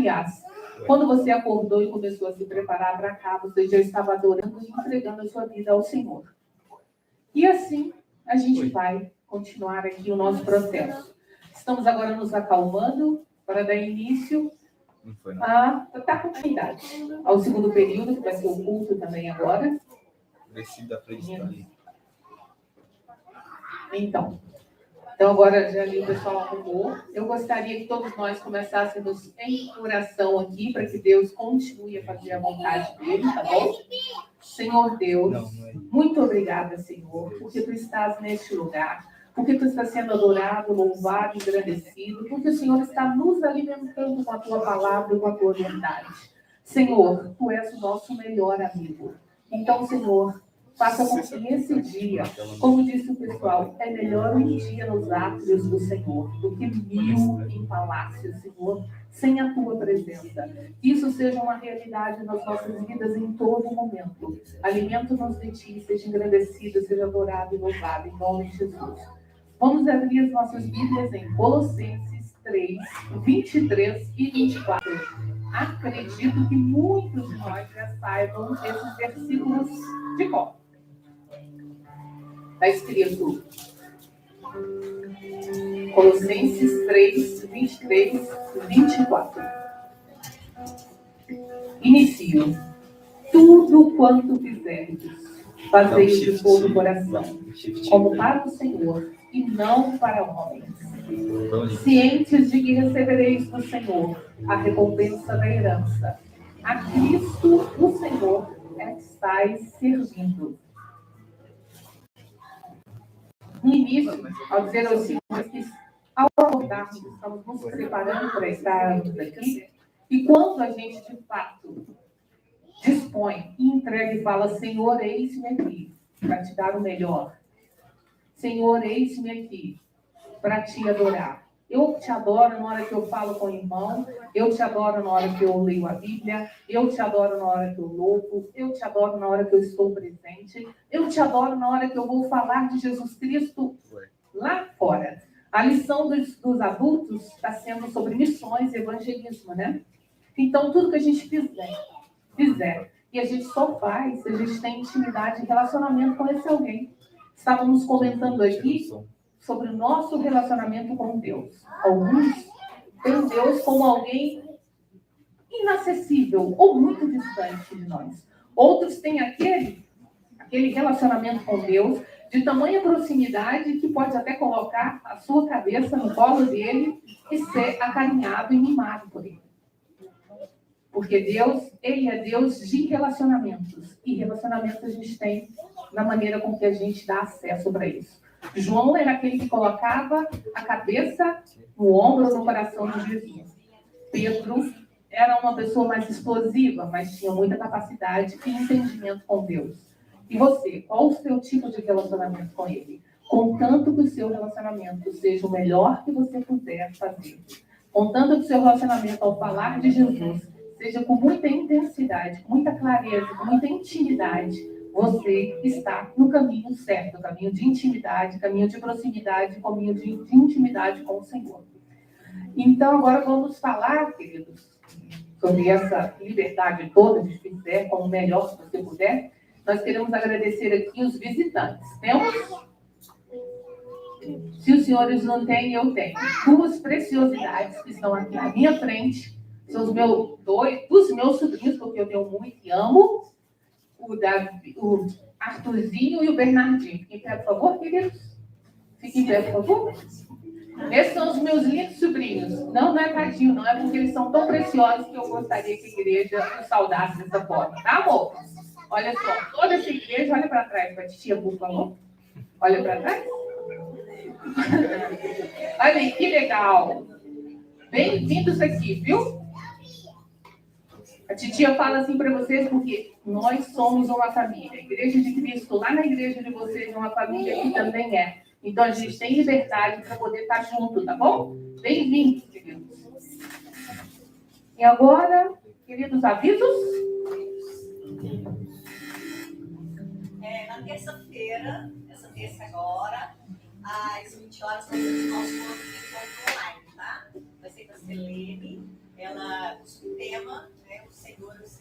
Aliás, quando você acordou e começou a se preparar para cá, você já estava adorando e entregando a sua vida ao Senhor. E assim, a gente vai continuar aqui o nosso processo. Estamos agora nos acalmando para dar início a continuidade ao segundo período, que vai ser o culto também agora. Então agora já ali o pessoal arrumou. Eu gostaria que todos nós começássemos em oração aqui, para que Deus continue a fazer a vontade dele, tá bom? Senhor Deus, muito obrigada, Senhor, porque Tu estás neste lugar, porque Tu estás sendo adorado, louvado, agradecido, porque o Senhor está nos alimentando com a Tua palavra e com a Tua verdade. Senhor, Tu és o nosso melhor amigo. Então, Senhor, faça com que esse dia, como disse o pessoal, é melhor um dia nos átrios do Senhor do que 1000 em palácios, Senhor, sem a Tua presença. Que isso seja uma realidade nas nossas vidas em todo momento. Alimento-nos de Ti, seja engrandecido, seja adorado e louvado, em nome de Jesus. Vamos abrir as nossas Bíblias em Colossenses 3, 23 e 24. Acredito que muitos de nós já saibam esses versículos de cor. Está escrito Colossenses 3, 23 e 24. Inicio. Tudo quanto fizerdes, fazei de todo o coração, como para o Senhor e não para homens, cientes de que recebereis do Senhor a recompensa da herança. A Cristo, o Senhor, estáis servindo. No início, ao dizer aos senhores que, ao acordarmos, estamos nos preparando para estarmos aqui, e quando a gente, de fato, dispõe e entrega e fala, Senhor, eis-me aqui, para te dar o melhor. Senhor, eis-me aqui, para te adorar. Eu te adoro na hora que eu falo com o irmão, eu te adoro na hora que eu leio a Bíblia, eu te adoro na hora que eu louvo, eu te adoro na hora que eu estou presente, eu te adoro na hora que eu vou falar de Jesus Cristo lá fora. A lição dos adultos está sendo sobre missões e evangelismo, né? Então, tudo que a gente fizer, e a gente só faz se a gente tem intimidade e relacionamento com esse alguém. Estávamos comentando aqui sobre o nosso relacionamento com Deus. Alguns têm Deus como alguém inacessível ou muito distante de nós. Outros têm aquele relacionamento com Deus de tamanha proximidade que pode até colocar a sua cabeça no colo dele e ser acarinhado e mimado por ele. Porque Deus, Ele é Deus de relacionamentos. E relacionamentos a gente tem na maneira com que a gente dá acesso para isso. João era aquele que colocava a cabeça no ombro, no coração de Jesus. Pedro era uma pessoa mais explosiva, mas tinha muita capacidade e entendimento com Deus. E você, qual o seu tipo de relacionamento com Ele? Contanto que o seu relacionamento seja o melhor que você puder fazer. Contanto que o seu relacionamento, ao falar de Jesus, seja com muita intensidade, com muita clareza, com muita intimidade, você está no caminho certo, caminho de intimidade, caminho de proximidade, caminho de intimidade com o Senhor. Então, agora vamos falar, queridos, sobre essa liberdade toda de fizer como melhor que você puder. Nós queremos agradecer aqui os visitantes. Temos? Se os senhores não têm, eu tenho. 2 preciosidades que estão aqui à minha frente. São os meus sobrinhos, porque eu tenho muito e amo. O Arthurzinho e o Bernardinho. Fiquem em pé, por favor, queridos. Fiquem em pé, por favor. Esses são os meus lindos sobrinhos. Não é tadinho, não é porque eles são tão preciosos que eu gostaria que a igreja os saudasse dessa forma, tá, amor? Olha só, toda essa igreja, olha para trás, para a titia, por favor. Olha para trás. Olha aí, que legal. Bem-vindos aqui, viu? A titia fala assim para vocês porque nós somos uma família. A Igreja de Cristo, lá na igreja de vocês, é uma família que também é. Então, a gente tem liberdade para poder estar junto, tá bom? Bem-vindos, queridos. E agora, queridos, avisos? Na terça-feira, essa terça agora, às 20 horas, nós temos nosso encontro online, tá? Vai ser com a Selene. Ela o tema, né, o Senhor dos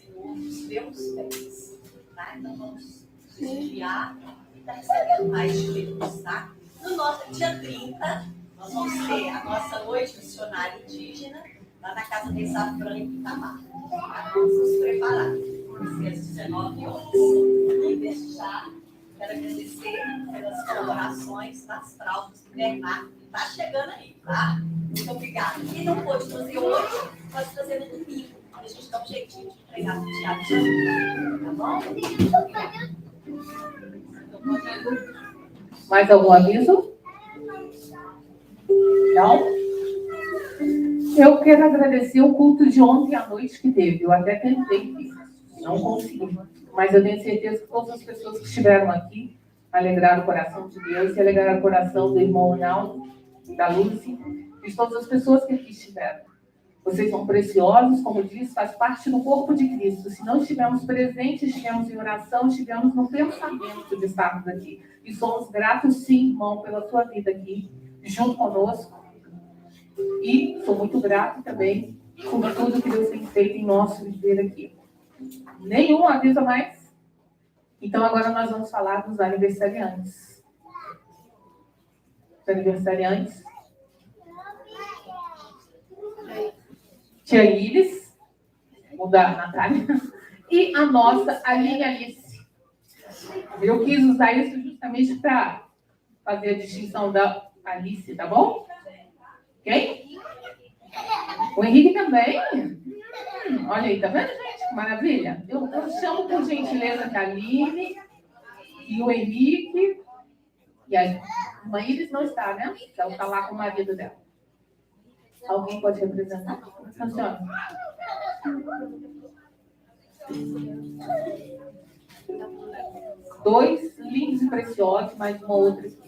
meus bens. Tá? Então vamos desviar e está recebendo mais de Jesus, tá? No nosso dia 30, nós vamos ter a nossa noite missionária indígena lá na Casa de Safran em Itamar. Tá? Vamos nos preparar. Vai ser às 19 horas. E desde já, quero agradecer pelas colaborações nas fraldas do Bernardo, que está chegando aí, tá? Muito obrigada. Quem não pôde trazer hoje, pode trazer no domingo. A gente dá um jeitinho de entregar no Tiago. Tá bom? Mais algum aviso? Não? Eu quero agradecer o culto de ontem à noite que teve. Eu até tentei, não consegui. Mas eu tenho certeza que todas as pessoas que estiveram aqui alegraram o coração de Deus e alegraram o coração do irmão Naldo, da Lúcia, e de todas as pessoas que aqui estiveram. Vocês são preciosos, como disse, faz parte do corpo de Cristo. Se não estivermos presentes, estivermos em oração, estivermos no pensamento de estarmos aqui. E somos gratos, sim, irmão, pela sua vida aqui, junto conosco. E sou muito grato também por tudo que Deus tem feito em nosso viver aqui. Nenhum aviso a mais? Então, agora nós vamos falar dos aniversariantes. Os aniversariantes. Tia Iris, o da Natália, e a nossa Aline Alice. Eu quis usar isso justamente para fazer a distinção da Alice, tá bom? Quem? O Henrique também? Olha aí, tá vendo, gente? Que maravilha. Eu chamo por gentileza a Aline e o Henrique. E a irmã Iris não está, né? Ela está lá com o marido dela. Alguém pode representar? Funciona. Dois lindos e preciosos, mais uma outra aqui.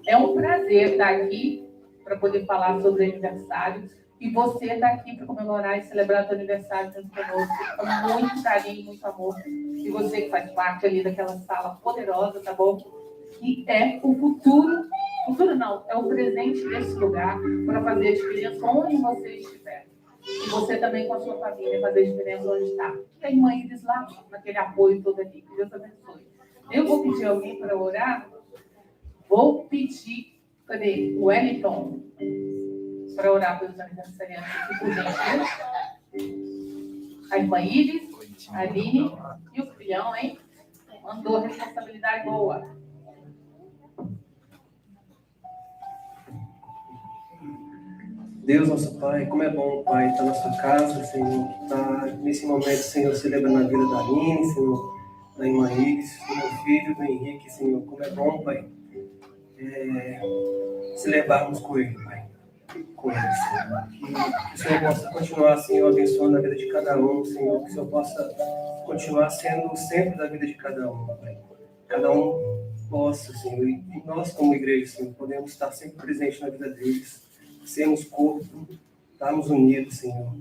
É um prazer estar aqui para poder falar sobre aniversário. E você está aqui para comemorar e celebrar o seu aniversário junto conosco. Com muito carinho, muito amor. E você que faz parte ali daquela sala poderosa, tá bom? Que é o futuro. Futuro não, é o presente desse lugar para fazer a diferença onde você estiver. E você também com a sua família fazer a diferença onde está. Tem mãe Iris lá, naquele apoio todo ali. Que Deus abençoe. Eu vou pedir alguém para orar. Vou pedir, cadê? O Wellington, para orar pelos aniversariantes aqui, por gentileza. A irmã Iris, a Aline e o filhão, hein? Mandou responsabilidade boa. Deus, nosso Pai, como é bom, Pai, estar na sua casa, Senhor, estar nesse momento, Senhor, celebrando a vida da Aline, Senhor, da irmã Iris, do meu filho, do Henrique, Senhor, como é bom, Pai, celebrarmos com ele, Pai, com ele, Senhor, que o Senhor possa continuar, Senhor, abençoando a vida de cada um, Senhor, que o Senhor possa continuar sendo o centro da vida de cada um, Pai, cada um possa, Senhor, e nós como igreja, Senhor, podemos estar sempre presentes na vida deles, sermos corpo, estarmos unidos, Senhor,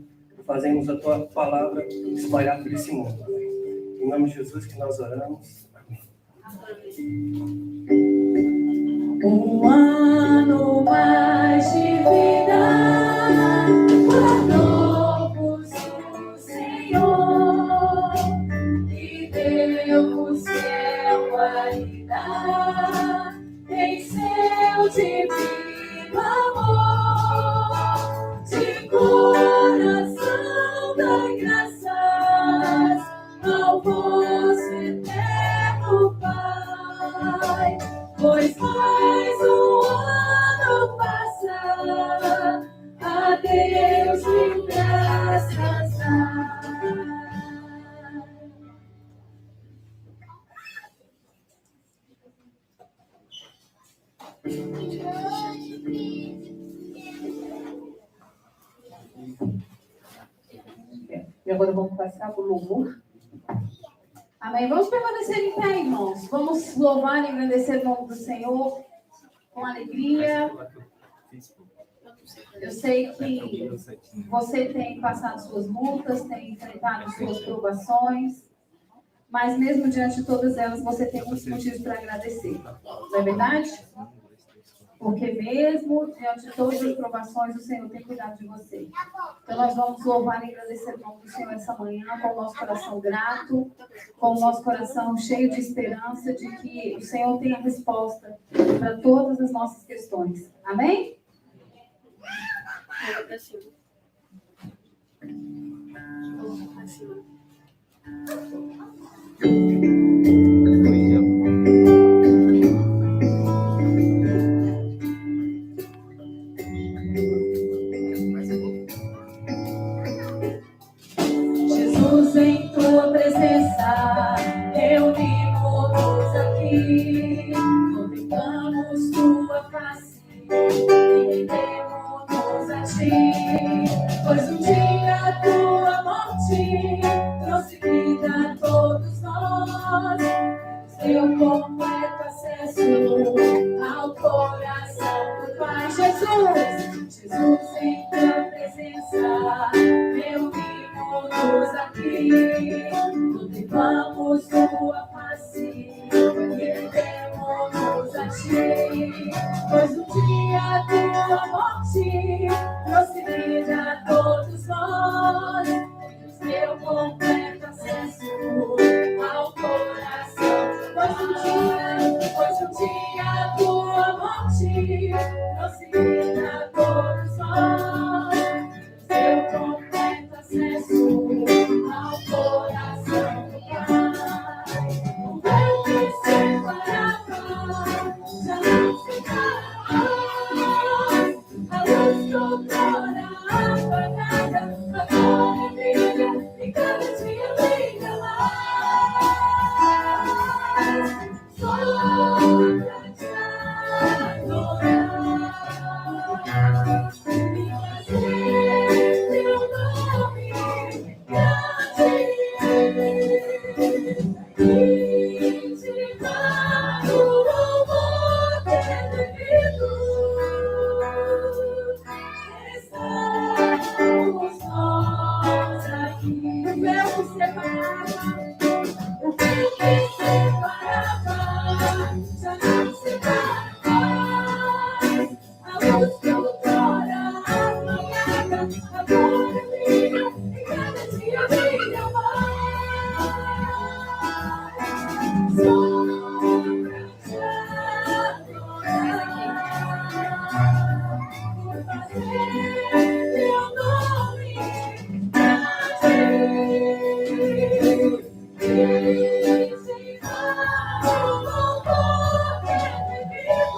fazemos a Tua palavra espalhar por esse mundo. Amém. Em nome de Jesus que nós oramos. Amém. Um ano mais de vida, guardou-vos o Senhor e deu-vos céu qualidade em seu divino amor. De coração dai graças ao vosso eterno Pai, pois mais um ano passa, a Deus mil graças dá. E agora vamos passar para o louvor. Amém. Vamos permanecer em pé, irmãos. Vamos louvar e agradecer o nome do Senhor com alegria. Eu sei que você tem passado suas lutas, tem enfrentado suas provações, mas mesmo diante de todas elas, você tem muitos motivos para agradecer. Não é verdade? Porque mesmo diante de todas as provações, o Senhor tem cuidado de você. Então nós vamos louvar e agradecer o nome do Senhor essa manhã, com o nosso coração grato, com o nosso coração cheio de esperança de que o Senhor tem a resposta para todas as nossas questões. Amém? Jesus, em tua presença, reunimos-nos aqui, contemplamos tua face e rendemos-nos a ti, pois um dia a tua morte trouxe vida a todos nós, seu completo acesso ao coração do Pai. Jesus, em tua presença, reunimos-nos aqui, contemplamos tua face e rendemos-nos a ti, pois um dia a tua morte trouxe vida a todos nós, seu completo acesso ao coração. Pois um dia a tua morte trouxe vida a todos nós, seu completo acesso ao coração do Pai. O véu que separava já não se mais, a luz outrora apagada agora brilha e cada dia brilha mais. Só pra te adorar e fazer teu nome grande e te dar o louvor devido. Estamos nós aqui. O véu que separava, o véu que separava já não se mais. A luz que outrora apagada agora brilha e cada dia brilha mais. Só pra te adorar e fazer teu nome grande e te dar o louvor devido.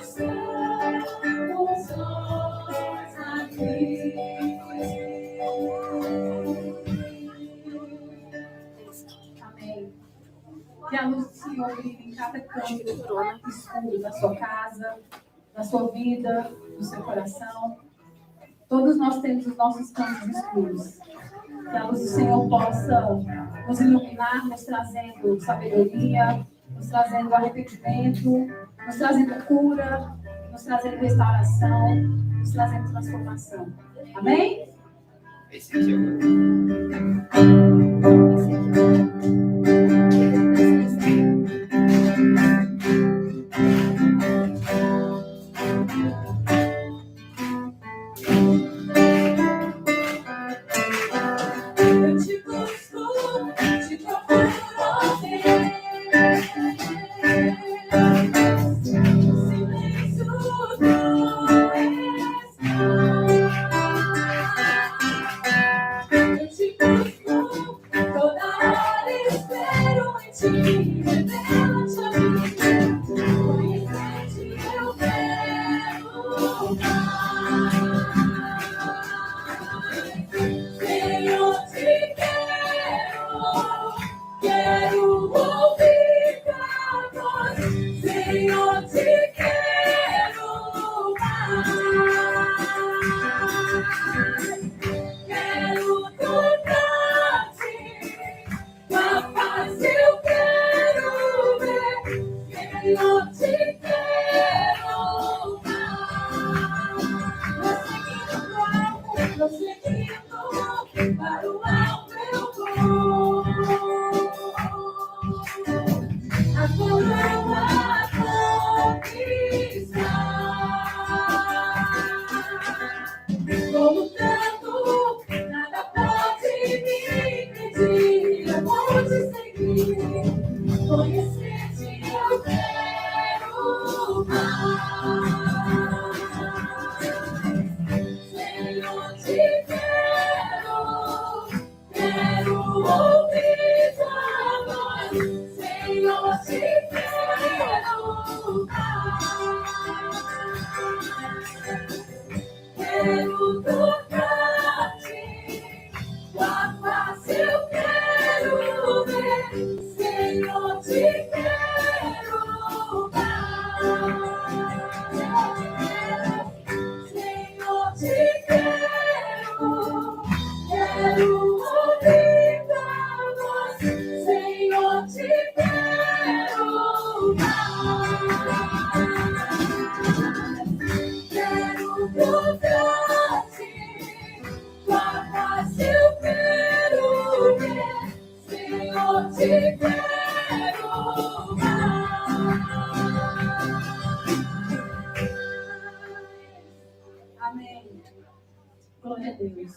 Estamos nós aqui. Amém. Que a luz do Senhor brilhe em cada canto escuro da sua casa, da sua vida, do seu coração. Todos nós temos os nossos cantos escuros. Que a luz do Senhor possa nos iluminar, nos trazendo sabedoria, nos trazendo arrependimento, nos trazendo cura, nos trazendo restauração, nos trazendo transformação. Amém? Esse aqui Eu te busco, te procuro ver. O silêncio do eu te busco, toda hora espero em ti. Revela-te a mim, conhecer-te eu quero mais. Senhor, te quero ouvir tua voz. Senhor, te quero mais. Quero tocar-te, tua face eu quero ver. Senhor, te quero mais. Vou seguindo para o alto eu vou. A coroa quero tocar-te, tua face eu quero ver, Senhor, te quero mais. Senhor, te quero ouvir tua voz, Senhor, te quero mais. Quero tocar-te, tua face eu quero ver, Senhor, te quero mais. Amém. Glória a Deus.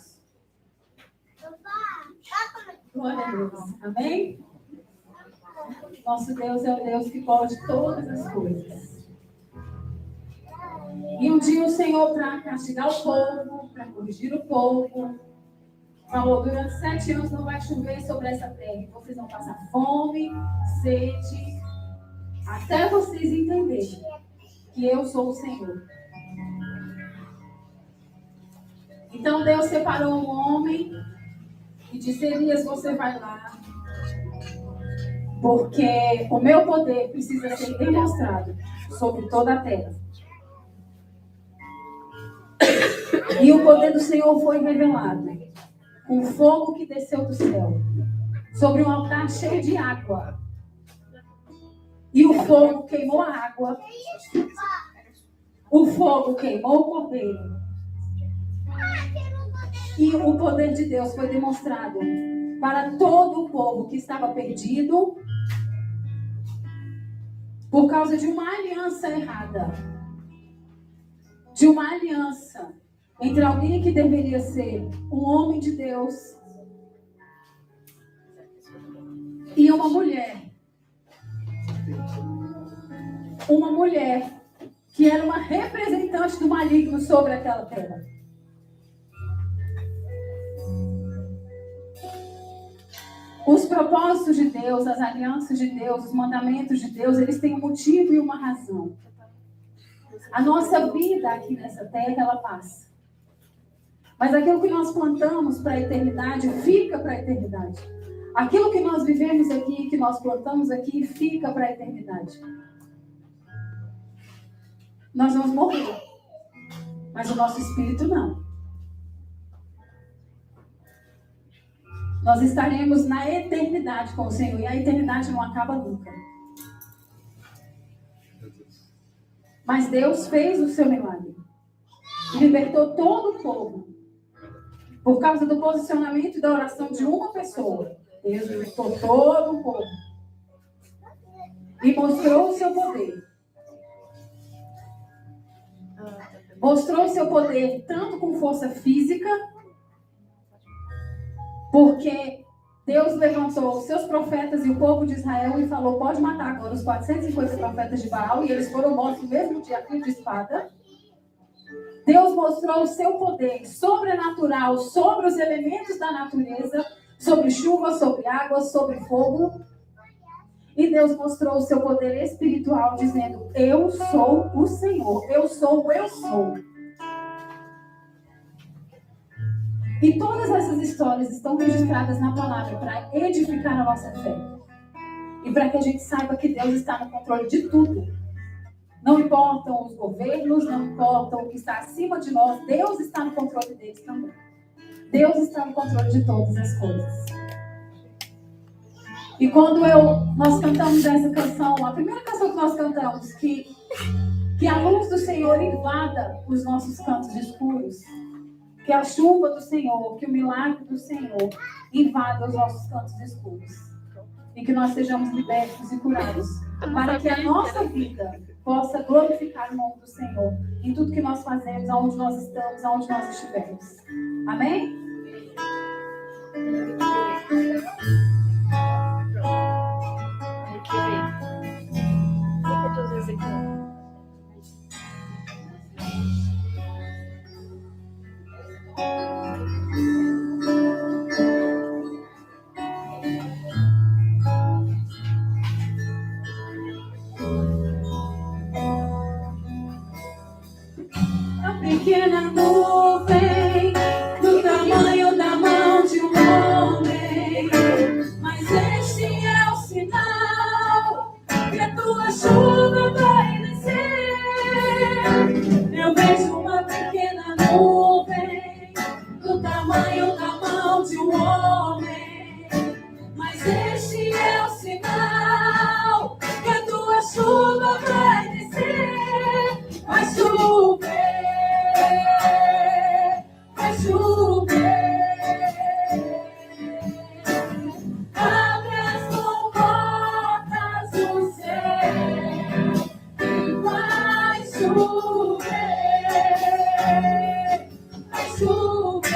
Glória a Deus. Amém? Nosso Deus é o Deus que pode todas as coisas. E um dia o Senhor, para castigar o povo, para corrigir o povo, falou: durante 7 anos não vai chover sobre essa terra. E vocês vão passar fome, sede, até vocês entenderem que eu sou o Senhor. Então Deus separou um homem e disse: Elias, você vai lá, porque o meu poder precisa ser demonstrado sobre toda a terra. E o poder do Senhor foi revelado com o fogo que desceu do céu sobre um altar cheio de água. E o fogo queimou a água. O fogo queimou o cordeiro. E o poder de Deus foi demonstrado para todo o povo que estava perdido por causa de uma aliança errada. De uma aliança entre alguém que deveria ser um homem de Deus e uma mulher. Uma mulher que era uma representante do maligno sobre aquela terra. Os propósitos de Deus, as alianças de Deus, os mandamentos de Deus, eles têm um motivo e uma razão. A nossa vida aqui nessa terra, ela passa. Mas aquilo que nós plantamos para a eternidade, fica para a eternidade. Aquilo que nós vivemos aqui, que nós plantamos aqui, fica para a eternidade. Nós vamos morrer. Mas o nosso espírito não. Nós estaremos na eternidade com o Senhor. E a eternidade não acaba nunca. Mas Deus fez o seu milagre. E libertou todo o povo. Por causa do posicionamento e da oração de uma pessoa. Deus libertou todo o povo. E mostrou o seu poder. Mostrou o seu poder tanto com força física, porque Deus levantou os seus profetas e o povo de Israel e falou: pode matar agora os 450 profetas de Baal, e eles foram mortos no mesmo dia a fio de espada. Deus mostrou o seu poder sobrenatural sobre os elementos da natureza, sobre chuva, sobre água, sobre fogo. E Deus mostrou o seu poder espiritual, dizendo: eu sou o Senhor, eu sou. E todas essas histórias estão registradas na palavra para edificar a nossa fé. E para que a gente saiba que Deus está no controle de tudo. Não importam os governos, não importam o que está acima de nós, Deus está no controle deles também. Deus está no controle de todas as coisas. E quando nós cantamos essa canção, a primeira canção que nós cantamos, que a luz do Senhor invada os nossos cantos escuros, que a chuva do Senhor, que o milagre do Senhor invada os nossos cantos escuros. E que nós sejamos libertos e curados, para que a nossa vida possa glorificar o nome do Senhor em tudo que nós fazemos, aonde nós estamos, aonde nós estivermos. Amém? Pequena pequena nuvem, do tamanho da mão de um homem. Mas este é o sinal que a tua chuva vai descer. Eu vejo uma pequena nuvem, do tamanho da mão de um homem. Mas este é o sinal que a tua chuva vai descer. Vai chover, vai chover. Abre as comportas do céu e vai chover, vai chover.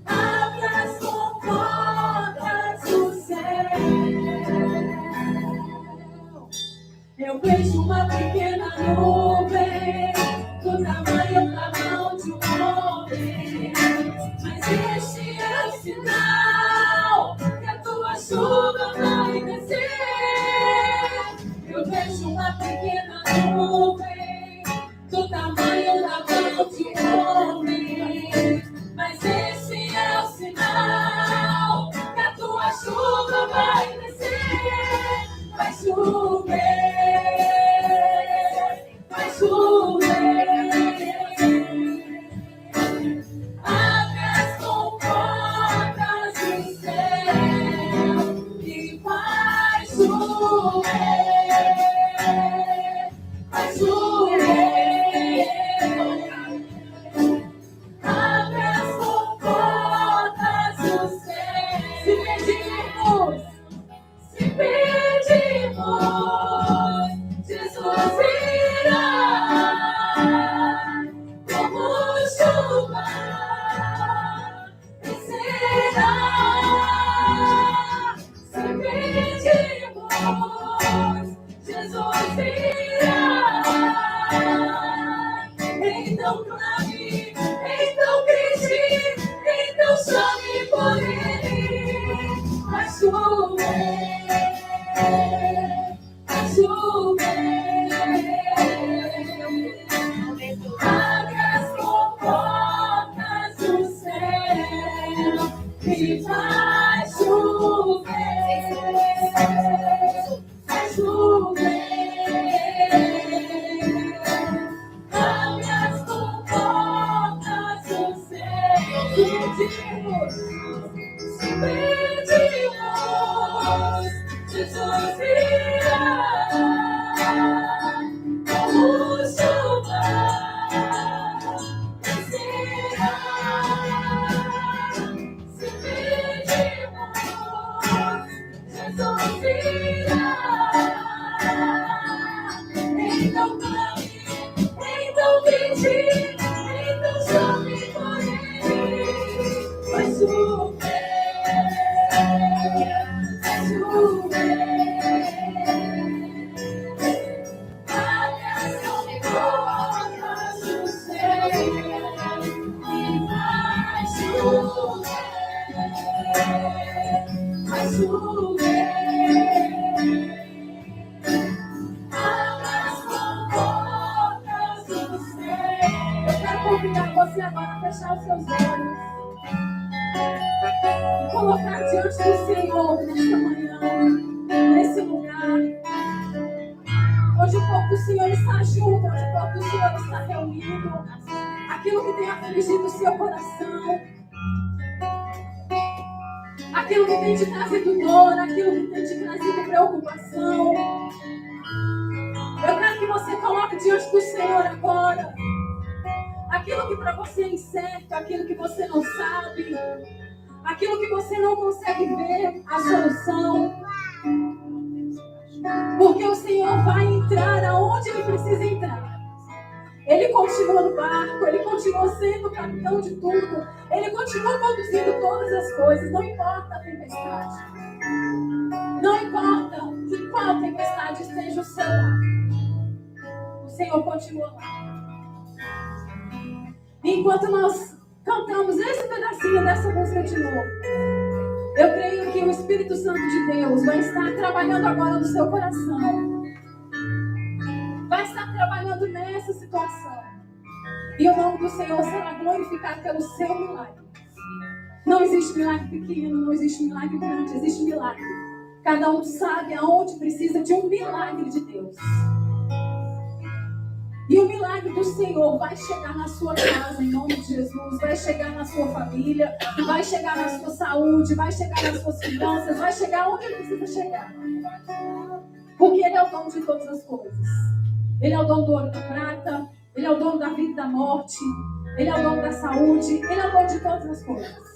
Abre as comportas do céu. Eu vejo uma pequena nuvem, do tamanho da mão de um homem. Mas este é o sinal que a tua chuva vai descer. Eu vejo uma pequena nuvem, do tamanho da mão de um homem. Mas este é o sinal que a tua chuva vai descer. Vai chover, vai chover. Abre as comportas do céu e vai chover, vai chover. Abre as comportas do céu. Se pedirmos, se pedirmos, Jesus virá como chuva, descerá. Se pedirmos, Jesus virá. Então clame, então grite, então chame por ele. Vai chover, vai chover. Abre as comportas do céu e vai chover, vai chover. Abre as comportas do céu. Se pedimos, Jesus virá como chuva, descerá. Se pedimos, Jesus virá. Então clame, então grite, então chame por ele. Vai chover, vai chover. Abre as comportas do céu e vai chover, vai chover. Abre as comportas do céu. Eu quero convidar você agora a fechar os seus olhos e colocar diante do Senhor nesta manhã, nesse lugar, onde o corpo do Senhor está junto, onde o corpo do Senhor está reunido, aquilo que tem afligido o seu coração, aquilo que tem te trazido dor, aquilo que tem te trazido preocupação. Eu quero que você coloque diante do Senhor agora aquilo que para você é incerto, aquilo que você não sabe, aquilo que você não consegue ver a solução. Porque o Senhor vai entrar aonde Ele precisa entrar. Ele continua no barco, Ele continua sendo o capitão de tudo. Ele continua conduzindo todas as coisas, não importa a tempestade. Não importa de qual tempestade esteja o seu lado. O Senhor continua lá. Enquanto nós cantamos esse pedacinho dessa música de novo, eu creio que o Espírito Santo de Deus vai estar trabalhando agora no seu coração. vai estar trabalhando nessa situação. E o nome do Senhor será glorificado pelo seu milagre. Não existe milagre pequeno, não existe milagre grande, existe milagre. Cada um sabe aonde precisa de um milagre de Deus. E o milagre do Senhor vai chegar na sua casa, em nome de Jesus. Vai chegar na sua família, vai chegar na sua saúde, vai chegar nas suas finanças, vai chegar onde ele precisa chegar. Porque Ele é o dono de todas as coisas. Ele é o dono do ouro e da prata, Ele é o dono da vida e da morte, Ele é o dono da saúde, Ele é o dono de todas as coisas.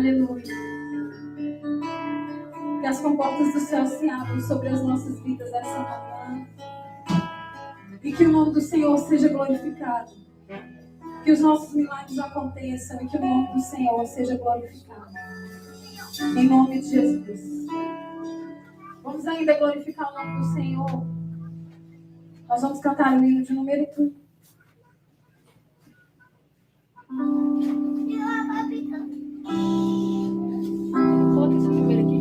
Aleluia. Que as comportas do céu se abram sobre as nossas vidas essa manhã. E que o nome do Senhor seja glorificado. Que os nossos milagres aconteçam e que o nome do Senhor seja glorificado. Em nome de Jesus. Vamos ainda glorificar o nome do Senhor. Nós vamos cantar o hino de número 1. Coloca esse primeiro aqui.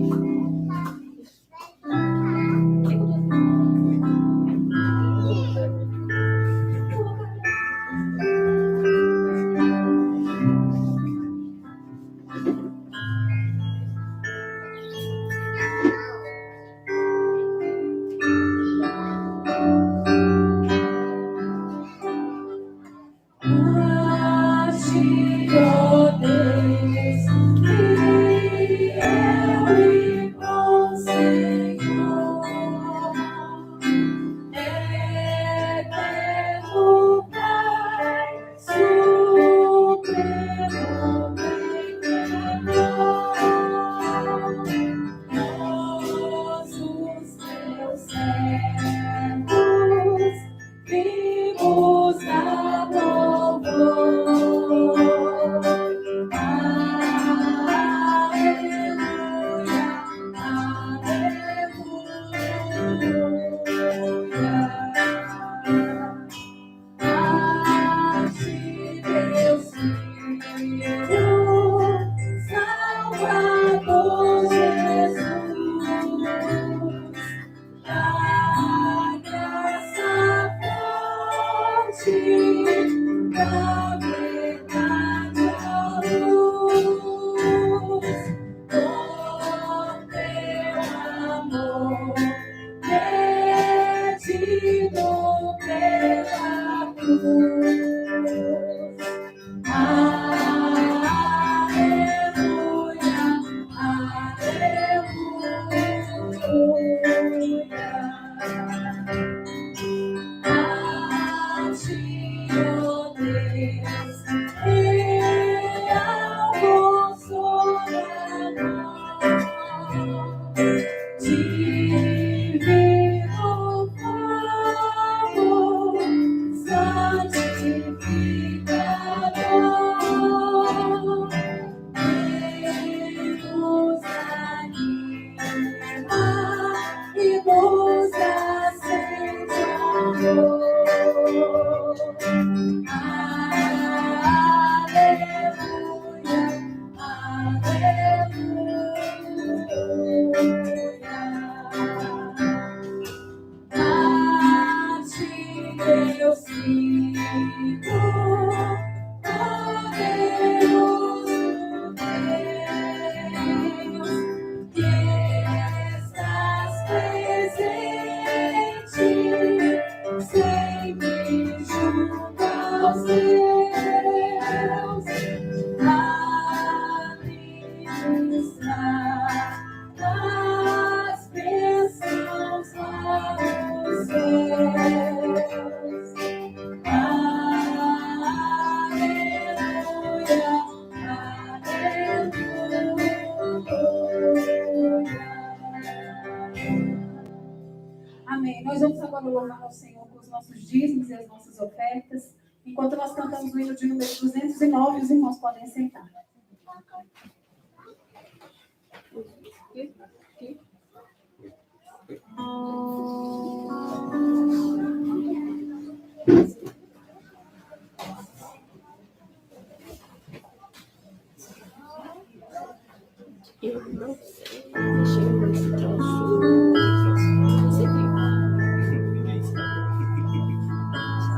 Amém. Nós vamos agora louvar ao Senhor com os nossos dízimos e as nossas ofertas. Enquanto nós cantamos o hino de número 209, os irmãos podem sentar. Eu não sei. Deixa eu ver esse troço. Você viu? Deixa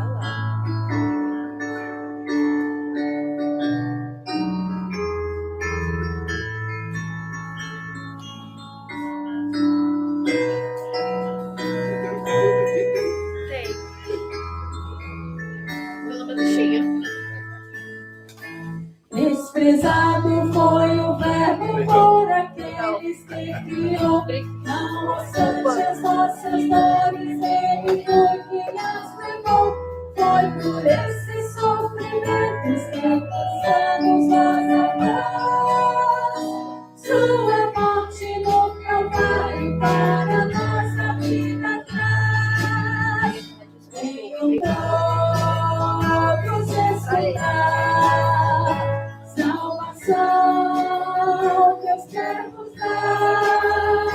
lá. Tem. Meu nome é cheio. Desprezado foi o verbo por aqueles que criou. Não obstante as nossas dores, ele foi que as levou. Foi por esses sofrimentos que alcançamos nossa paz. Sua morte no Calvário para nossa vida traz. Venham todos escutar. Salvação Deus quer nos dar,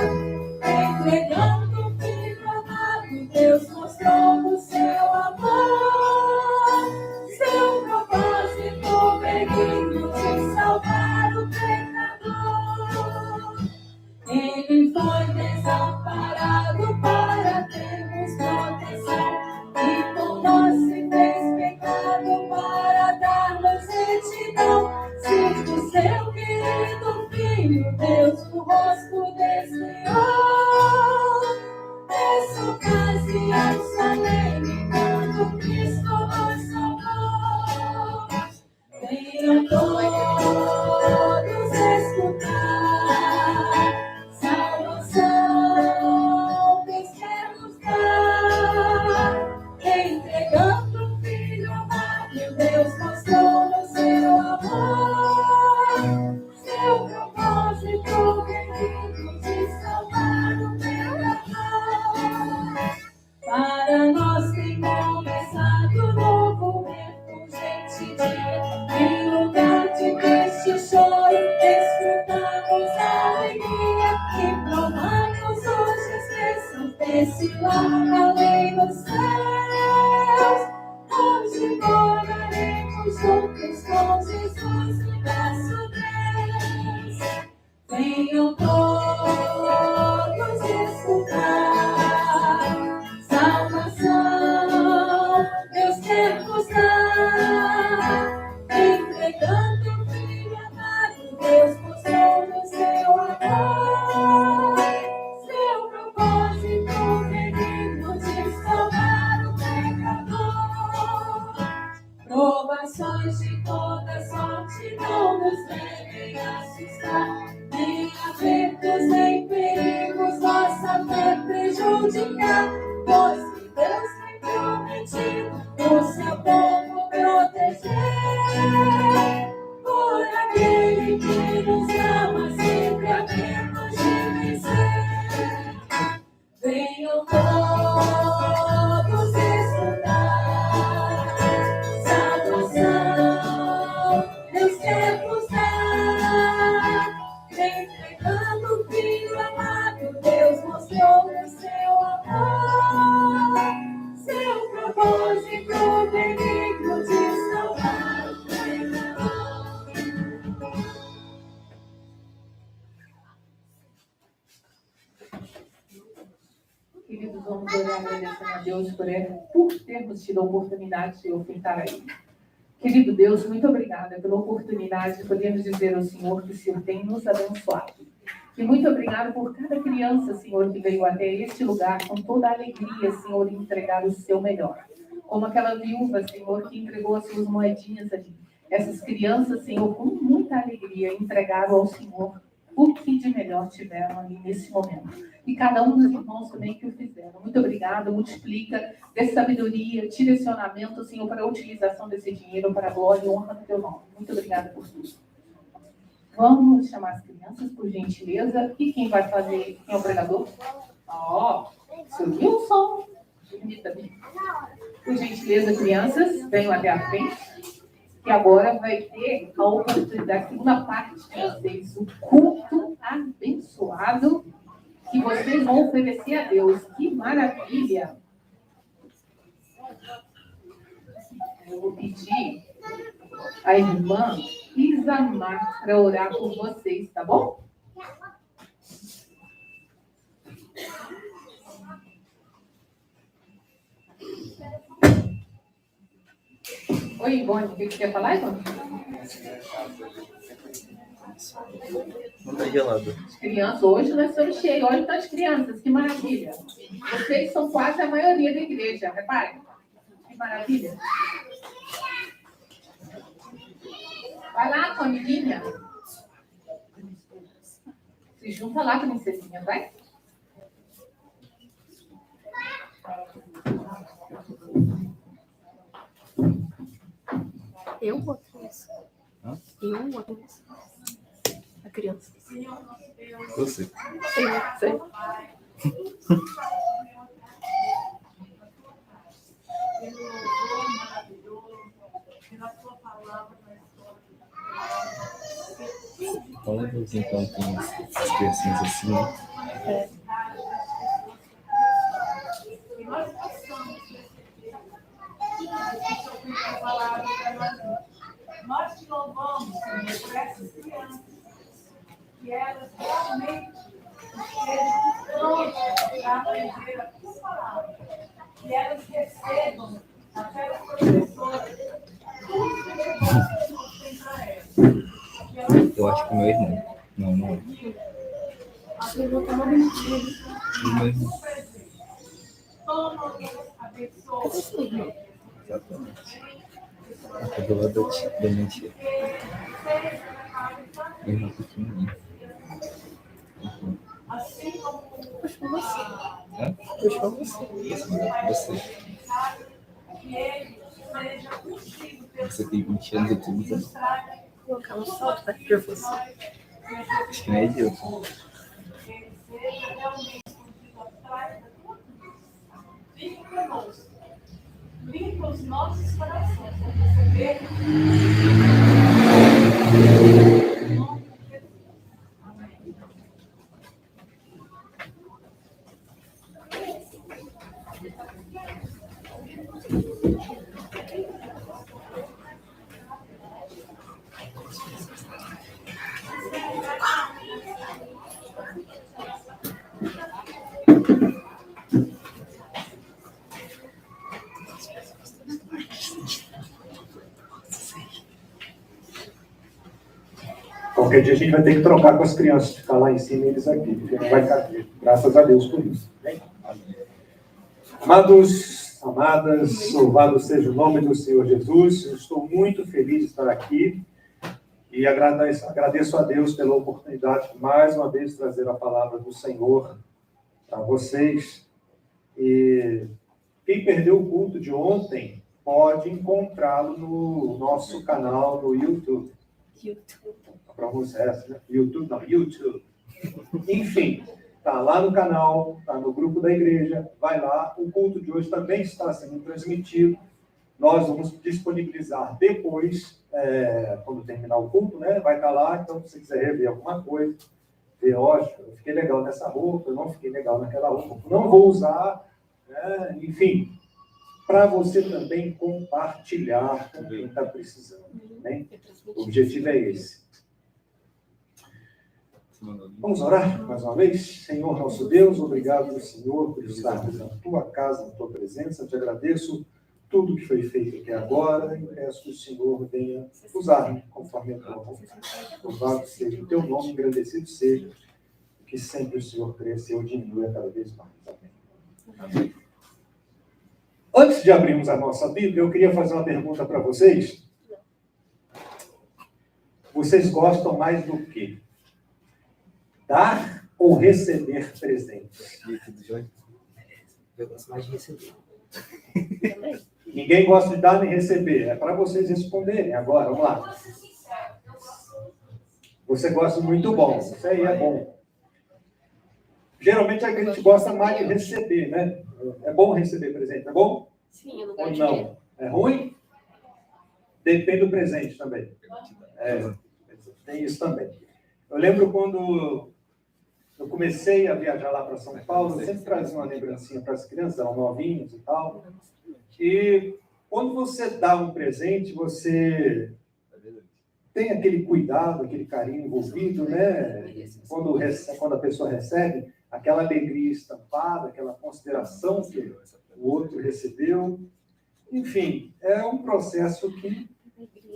entregando o Filho amado, Deus mostrou no seu amor, seu propósito benigno de salvar o pecador. Ele foi desamparado para termos proteção, e por nós se fez pecado para dar-nos retidão. Se do seu querido Filho Deus o rosto desviou, nessa ocasião solene quando Cristo nos salvou. Venham todos escutar, salvação Deus quer nos dar, entregando o Filho amado, Deus mostrou no seu amor, seu propósito benigno de salvar o pecador. Para nós tem começado novo refulgente dia, em lugar de triste choro, desfrutamos a alegria e provamos hoje as bênçãos desse lar além dos céus. Hoje moraremos juntos com Jesus no nosso Deus. Venham todos escutar, salvação Deus quer nos dar, entregando o Filho amado, Deus mostrou no seu amor, seu propósito benigno de salvar o pecador. Provações de toda sorte não nos devem assustar, nem apertos nem perigos nossa fé prejudicar, pois que Deus tem prometido o seu povo proteger. Por aquele que nos ama, sempre havemos de vencer. Venham todos escutar, salvação Deus quer nos dar, entregando o Filho amado, Deus mostrou o seu amor, seu propósito benigno de salvar o pecador. Queridos, vamos orar agradecendo a Deus por termos tido a oportunidade de ofertar a Ele. Querido Deus, muito obrigada pela oportunidade de podermos dizer ao Senhor que o Senhor tem nos abençoado. E muito obrigada por cada criança, Senhor, que veio até este lugar com toda a alegria, Senhor, em entregar o seu melhor. Como aquela viúva, Senhor, que entregou as suas moedinhas ali. Essas crianças, Senhor, com muita alegria, entregaram ao Senhor o que de melhor tiveram ali nesse momento. E cada um dos irmãos também que o fizeram. Muito obrigada, multiplica, dê sabedoria, direcionamento, Senhor, para a utilização desse dinheiro, para a glória e honra do teu nome. Muito obrigada por tudo. Vamos chamar as crianças, por gentileza. E quem vai fazer? Quem é o pregador? Seu Wilson. Bonita, bem. Por gentileza, crianças, venham até a frente. Que agora vai ter a oportunidade, a segunda parte de vocês, o culto abençoado que vocês vão oferecer a Deus. Que maravilha! Eu vou pedir a irmã Isamar para orar por vocês, tá bom? Oi, Ivone, o que você quer falar, Ivone? Não tá gelado. As crianças, hoje nós estamos cheios, olha tantas crianças, que maravilha. Vocês são quase a maioria da igreja, reparem. Que maravilha. Vai lá com a amiguinha. Se junta lá, princesinha, vai. Eu ou a criança? Hã? Eu ou a criança? A criança. Você. Eu sei. Todos então tem essas criancinhas assim, né? Nós te louvamos, Senhor, por essas crianças, que elas realmente estejam prontas para aprender a tua palavra, que elas recebam aquelas professoras tudo que você tem para elas. Eu acho que o meu irmão. Não é. Eu vou tomar um tiro. O meu irmão. Toma, abençoa. Cadê seu irmão? Exatamente. Aqui do lado da minha tia. Meu irmão pequenininho. Puxa pra você. Hã? Puxa pra você. Você. Você tem 20 anos, eu tenho 19. Vou colocar um salto perto de você. Acho que nem é Dilson. Fique conosco. Limpa os nossos corações. Vamos receber. Qualquer dia a gente vai ter que trocar com as crianças, ficar lá em cima e eles aqui, porque não vai caber. Graças a Deus por isso. Bem? Amados, amadas, louvado seja o nome do Senhor Jesus. Eu estou muito feliz de estar aqui e agradeço a Deus pela oportunidade de mais uma vez trazer a palavra do Senhor para vocês. E quem perdeu o culto de ontem pode encontrá-lo no nosso canal no YouTube. A pronúncia é essa, né? YouTube, não, YouTube. Enfim, está lá no canal, está no grupo da igreja, vai lá. O culto de hoje também está sendo transmitido. Nós vamos disponibilizar depois, quando terminar o culto, né? Vai estar lá, então se você quiser rever alguma coisa, ver, ó, eu fiquei legal nessa roupa, eu não fiquei legal naquela roupa, não vou usar, né? Enfim, para você também compartilhar com quem está precisando. Né? O objetivo é esse. Vamos orar mais uma vez? Senhor, nosso Deus, obrigado, Senhor, por estarmos na tua casa, na tua presença. Te agradeço tudo que foi feito até agora e peço que o Senhor venha usar conforme a tua vontade. Louvado seja o teu nome, engrandecido seja, que sempre o Senhor cresça e eu diminua cada vez mais. Amém. Antes de abrirmos a nossa Bíblia, eu queria fazer uma pergunta para vocês. Vocês gostam mais do quê? Dar ou receber presentes? Eu gosto mais de receber. Ninguém gosta de dar nem receber. É para vocês responderem agora. Vamos lá. Você gosta muito bom. Isso aí é bom. Geralmente a gente gosta mais de receber, né? É bom receber presente, é bom? Sim, eu não Ou gosto de dinheiro. não? É ruim? Depende do presente também. Tem isso também. Eu lembro quando eu comecei a viajar lá para São Paulo, eu sempre trazia uma lembrancinha para as crianças, eram novinhos e tal. E quando você dá um presente, você tem aquele cuidado, aquele carinho envolvido, né? Quando a pessoa recebe, aquela alegria estampada, aquela consideração que o outro recebeu. Enfim, é um processo que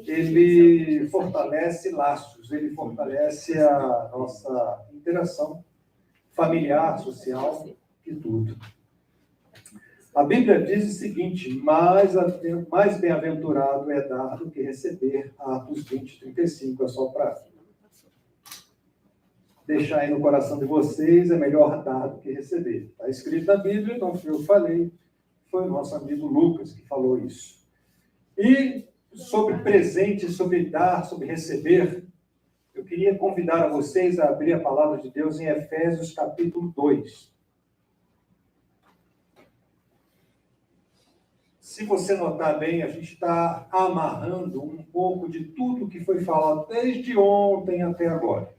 ele fortalece laços, ele fortalece a nossa interação familiar, social e tudo. A Bíblia diz o seguinte: mais bem-aventurado é dar do que receber. Atos 20, 35. É só para deixar aí no coração de vocês, é melhor dar do que receber. Está escrito na Bíblia, não fui eu que falei, foi o nosso amigo Lucas que falou isso. E sobre presente, sobre dar, sobre receber, eu queria convidar a vocês a abrir a palavra de Deus em Efésios capítulo 2. Se você notar bem, a gente está amarrando um pouco de tudo que foi falado desde ontem até agora.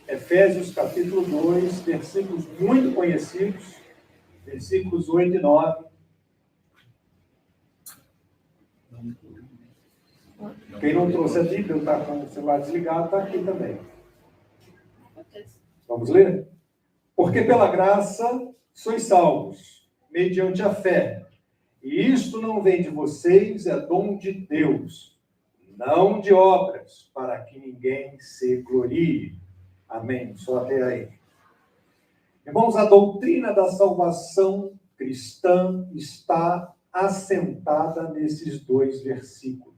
Efésios capítulo 2, versículos muito conhecidos, versículos 8 e 9. Quem não trouxe a Bíblia, está com o celular desligado, está aqui também. Vamos ler? Porque pela graça sois salvos, mediante a fé. E isto não vem de vocês, é dom de Deus, não de obras, para que ninguém se glorie. Amém. Só até aí. Irmãos, a doutrina da salvação cristã está assentada nesses dois versículos.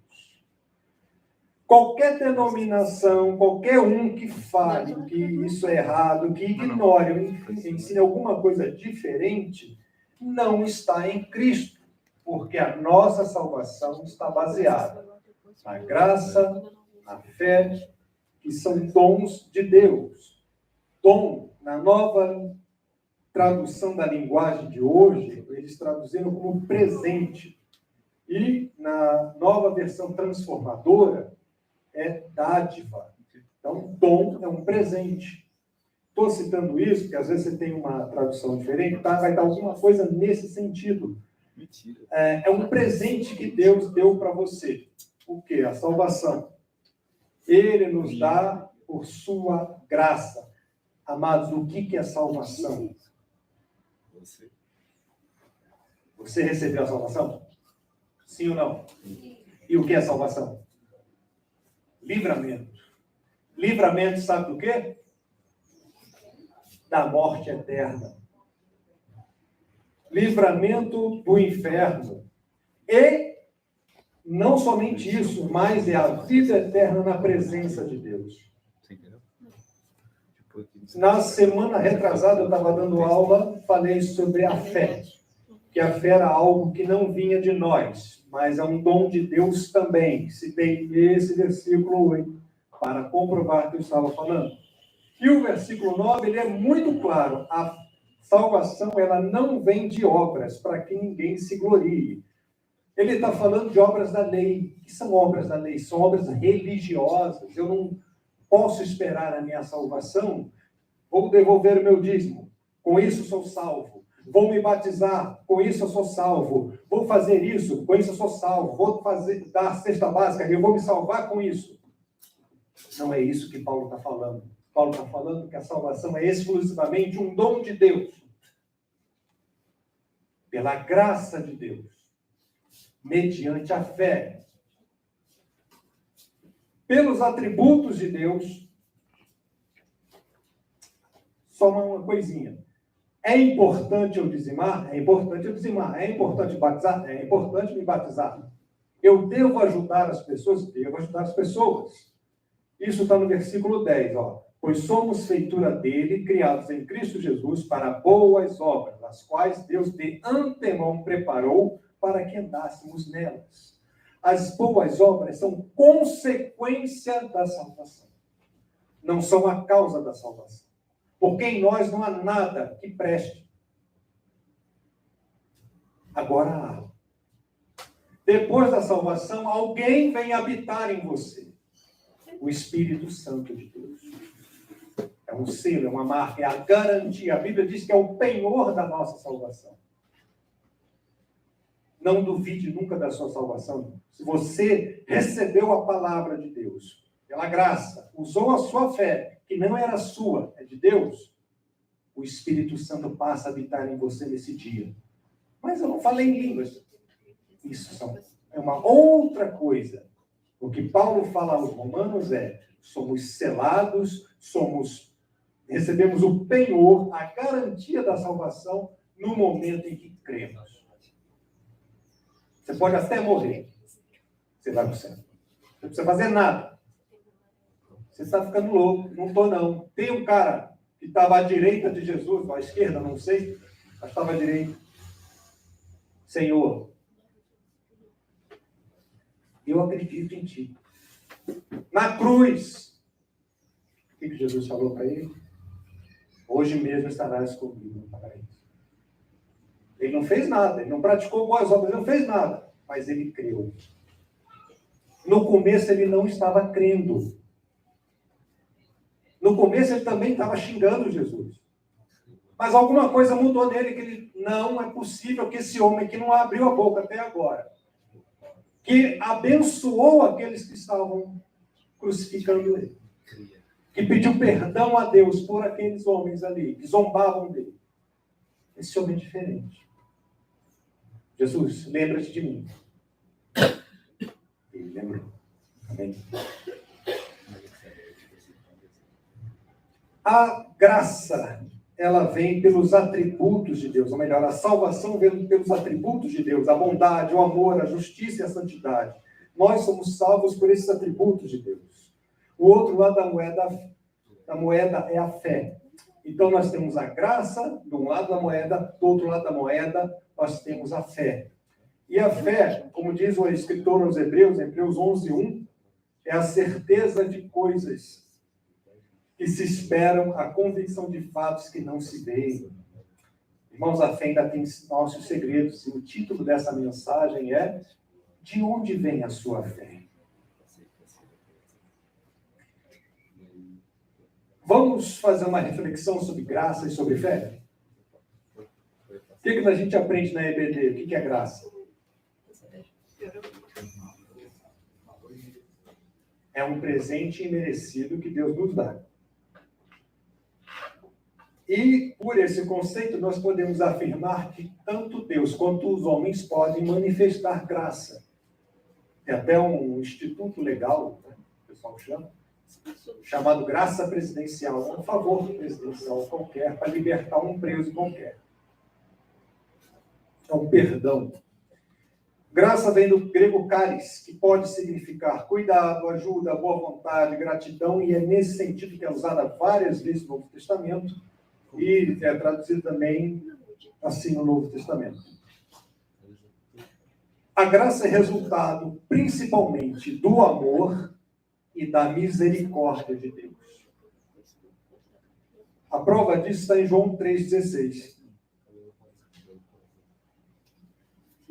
Qualquer denominação, qualquer um que fale que isso é errado, que ignore, ensine alguma coisa diferente, não está em Cristo, porque a nossa salvação está baseada na graça, na fé, que são dons de Deus. Dom, na nova tradução da linguagem de hoje, eles traduziram como presente. E na nova versão transformadora, é dádiva. Então, dom é um presente. Estou citando isso, porque às vezes você tem uma tradução diferente, tá? Vai dar alguma coisa nesse sentido. Mentira. É um presente que Deus deu para você. O quê? A salvação. Ele nos dá por sua graça. Amados, o que é salvação? Você recebeu a salvação? Sim ou não? E o que é salvação? Livramento. Livramento, sabe do quê? Da morte eterna. Livramento do inferno. E não somente isso, mas é a vida eterna na presença de Deus. Na semana retrasada, eu estava dando aula, falei sobre a fé. Que a fé era algo que não vinha de nós, mas é um dom de Deus também. Citei esse versículo 8 para comprovar que eu estava falando. E o versículo 9, ele é muito claro. A salvação, ela não vem de obras, para que ninguém se glorie. Ele está falando de obras da lei. O que são obras da lei? São obras religiosas. Eu não posso esperar a minha salvação. Vou devolver o meu dízimo. Com isso sou salvo. Vou me batizar. Com isso eu sou salvo. Vou fazer isso. Com isso eu sou salvo. Vou dar a cesta básica. Eu vou me salvar com isso. Não é isso que Paulo está falando. Paulo está falando que a salvação é exclusivamente um dom de Deus. Pela graça de Deus. Mediante a fé. Pelos atributos de Deus. Só uma coisinha. É importante eu dizimar? É importante eu dizimar. É importante batizar? É importante me batizar. Eu devo ajudar as pessoas? Devo ajudar as pessoas. Isso está no versículo 10, ó. Pois somos feitura dele, criados em Cristo Jesus, para boas obras, as quais Deus de antemão preparou para que andássemos nelas. As boas obras são consequência da salvação. Não são a causa da salvação. Porque em nós não há nada que preste. Agora há. Depois da salvação, alguém vem habitar em você. O Espírito Santo de Deus. É um selo, é uma marca, é a garantia. A Bíblia diz que é o penhor da nossa salvação. Não duvide nunca da sua salvação. Se você recebeu a palavra de Deus, pela graça, usou a sua fé, que não era sua, é de Deus, o Espírito Santo passa a habitar em você nesse dia. Mas eu não falei em línguas. Isso é uma outra coisa. O que Paulo fala aos Romanos é: somos selados, recebemos o penhor, a garantia da salvação no momento em que cremos. Você pode até morrer. Você vai para o céu. Não precisa fazer nada. Você está ficando louco. Não estou, não. Tem um cara que estava à direita de Jesus, ou à esquerda, não sei, mas estava à direita. Senhor, eu acredito em ti. Na cruz, o que Jesus falou para ele? Hoje mesmo estarás comigo no paraíso. Ele não fez nada, ele não praticou boas obras, ele não fez nada, mas ele creu. No começo ele não estava crendo. No começo ele também estava xingando Jesus. Mas alguma coisa mudou nele, que ele, não é possível que esse homem que não abriu a boca até agora, que abençoou aqueles que estavam crucificando ele, que pediu perdão a Deus por aqueles homens ali, que zombavam dele. Esse homem é diferente. Jesus, lembra-te de mim. Ele lembrou. Amém. A graça, ela vem pelos atributos de Deus, ou melhor, a salvação vem pelos atributos de Deus, a bondade, o amor, a justiça e a santidade. Nós somos salvos por esses atributos de Deus. O outro lado da moeda é a fé. Então nós temos a graça de um lado da moeda, do outro lado da moeda nós temos a fé. E a fé, como diz o escritor aos Hebreus, em Hebreus 11:1, é a certeza de coisas que se esperam, a convicção de fatos que não se veem. Irmãos, a fé ainda tem nossos segredos, e o título dessa mensagem é: de onde vem a sua fé? Vamos fazer uma reflexão sobre graça e sobre fé? O que a gente aprende na EBD? O que é graça? É um presente imerecido que Deus nos dá. E, por esse conceito, nós podemos afirmar que tanto Deus quanto os homens podem manifestar graça. Tem até um instituto legal, né, o pessoal chama, chamado graça presidencial. É um favor presidencial qualquer para libertar um preso qualquer. É um perdão. Graça vem do grego charis, que pode significar cuidado, ajuda, boa vontade, gratidão, e é nesse sentido que é usada várias vezes no Novo Testamento, e é traduzido também assim no Novo Testamento. A graça é resultado principalmente do amor e da misericórdia de Deus. A prova disso está em João 3,16.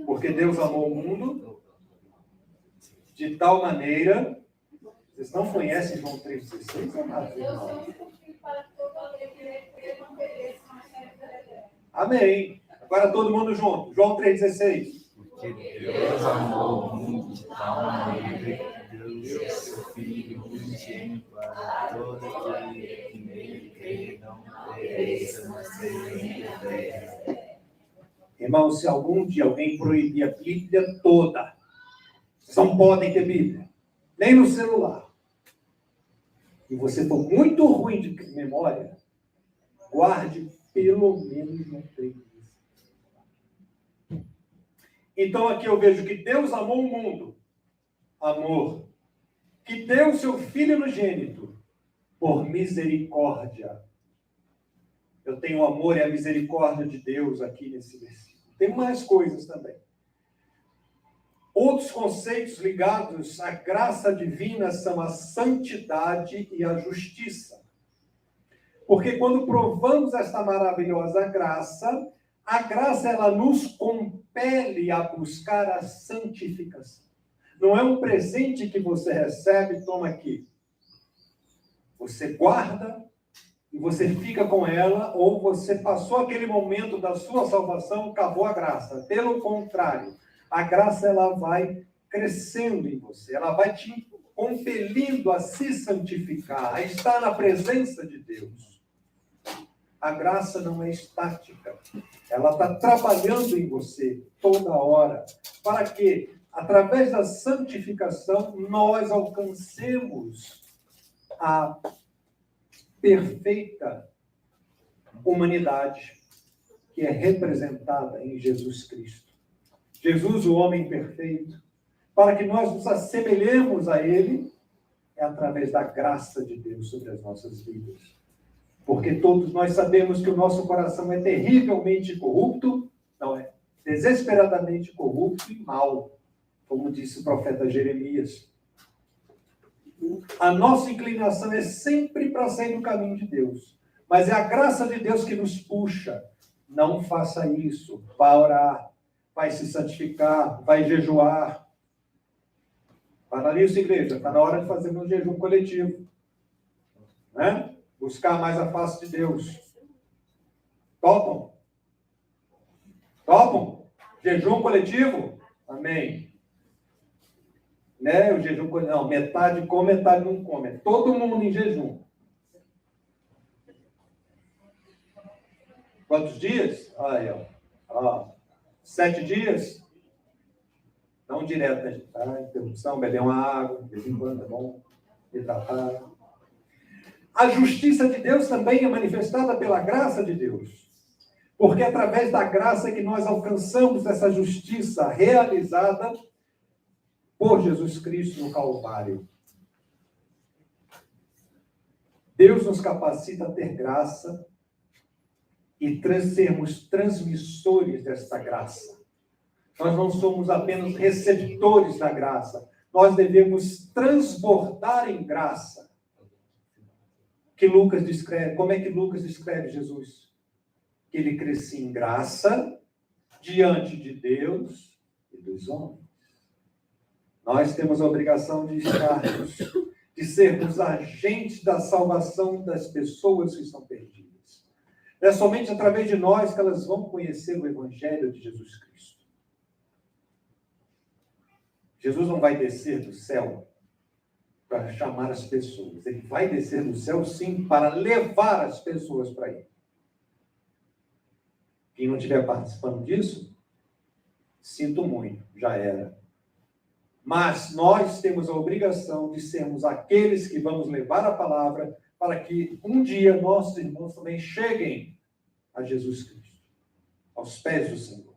Porque Deus amou o mundo de tal maneira... Vocês não conhecem João 3,16? Amém. Agora todo mundo junto. João 3,16. Porque Deus amou o mundo de tal maneira que deu seu Filho destino para todo aquele que nele crê, não pereça, mas tenha vida. Irmão, se algum dia alguém proibir a Bíblia toda, vocês não podem ter Bíblia, nem no celular, e você for muito ruim de memória, guarde pelo menos uma 3 vezes. Então aqui eu vejo que Deus amou o mundo, amor, que deu o seu Filho unigênito por misericórdia. Eu tenho o amor e a misericórdia de Deus aqui nesse versículo. Tem mais coisas também. Outros conceitos ligados à graça divina são a santidade e a justiça. Porque quando provamos esta maravilhosa graça, a graça ela nos compele a buscar a santificação. Não é um presente que você recebe, toma aqui. Você guarda e você fica com ela, ou você passou aquele momento da sua salvação, acabou a graça. Pelo contrário, a graça ela vai crescendo em você, ela vai te compelindo a se santificar, a estar na presença de Deus. A graça não é estática, ela está trabalhando em você toda hora, para que, através da santificação, nós alcancemos a perfeita humanidade que é representada em Jesus Cristo. Jesus, o homem perfeito, para que nós nos assemelhemos a Ele, é através da graça de Deus sobre as nossas vidas. Porque todos nós sabemos que o nosso coração é terrivelmente corrupto, não é? Desesperadamente corrupto e mau, como disse o profeta Jeremias. A nossa inclinação é sempre para sair do caminho de Deus. Mas é a graça de Deus que nos puxa. Não faça isso. Vai orar, vai se santificar, vai jejuar. Para nisso, igreja. Está na hora de fazer um jejum coletivo. Né? Buscar mais a face de Deus. Topam? Topam? Jejum coletivo? Amém. Né? O jejum coletivo. Não, metade come, metade não come. É todo mundo em jejum. Quantos dias? Aí, ó. 7 dias? Não direto, né? Tá? Interrupção, beber uma água, de vez em quando é bom hidratar. A justiça de Deus também é manifestada pela graça de Deus. Porque é através da graça que nós alcançamos essa justiça realizada por Jesus Cristo no Calvário. Deus nos capacita a ter graça e sermos transmissores desta graça. Nós não somos apenas receptores da graça. Nós devemos transbordar em graça. Que Lucas descreve, como é que Lucas descreve Jesus? Que ele crescia em graça diante de Deus e dos homens. Nós temos a obrigação de sermos agentes da salvação das pessoas que estão perdidas. É somente através de nós que elas vão conhecer o Evangelho de Jesus Cristo. Jesus não vai descer do céu para chamar as pessoas. Ele vai descer do céu, sim, para levar as pessoas para ele. Quem não estiver participando disso, sinto muito, já era. Mas nós temos a obrigação de sermos aqueles que vamos levar a palavra para que um dia nossos irmãos também cheguem a Jesus Cristo, aos pés do Senhor.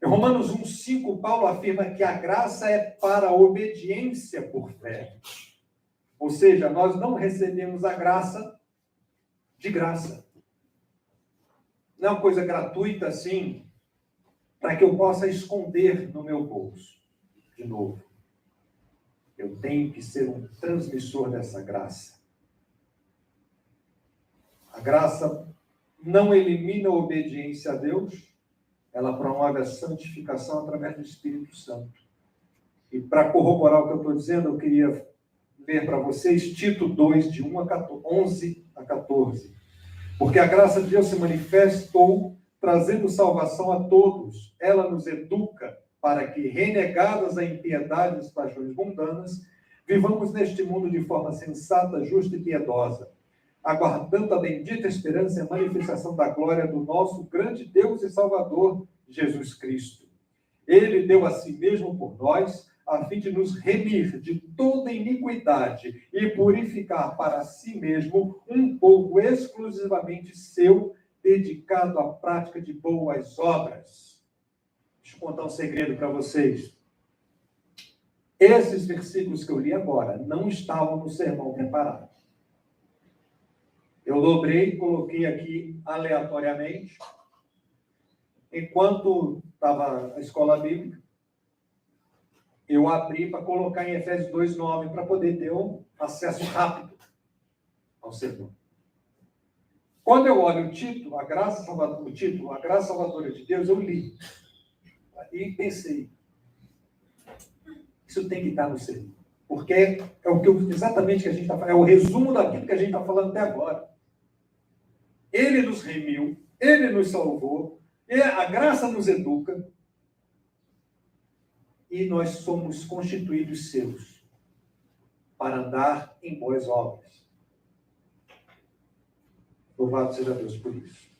Em Romanos 1,5, Paulo afirma que a graça é para a obediência por fé. Ou seja, nós não recebemos a graça de graça. Não é uma coisa gratuita assim, para que eu possa esconder no meu bolso. De novo, eu tenho que ser um transmissor dessa graça. A graça não elimina a obediência a Deus, ela promove a santificação através do Espírito Santo. E para corroborar o que eu estou dizendo, eu queria ler para vocês Tito 2, de 11 a 14. Porque a graça de Deus se manifestou, trazendo salvação a todos. Ela nos educa para que, renegadas a impiedade e as paixões mundanas, Vivamos neste mundo de forma sensata, justa e piedosa, aguardando a bendita esperança e a manifestação da glória do nosso grande Deus e Salvador, Jesus Cristo. Ele deu a si mesmo por nós, a fim de nos remir de toda iniquidade e purificar para si mesmo um povo exclusivamente seu, dedicado à prática de boas obras. Deixa eu contar um segredo para vocês. Esses versículos que eu li agora não estavam no sermão preparado. Eu dobrei e coloquei aqui aleatoriamente, enquanto estava a escola bíblica, eu abri para colocar em Efésios 2:9 para poder ter um acesso rápido ao sermão. Quando eu olho o título, a graça salvadora de Deus, eu li. E pensei, isso tem que estar no sermão. Porque é o que exatamente que a gente está falando, é o resumo daquilo que a gente está falando até agora. Ele nos remiu, ele nos salvou, a graça nos educa, e nós somos constituídos seus para andar em boas obras. Louvado seja Deus por isso.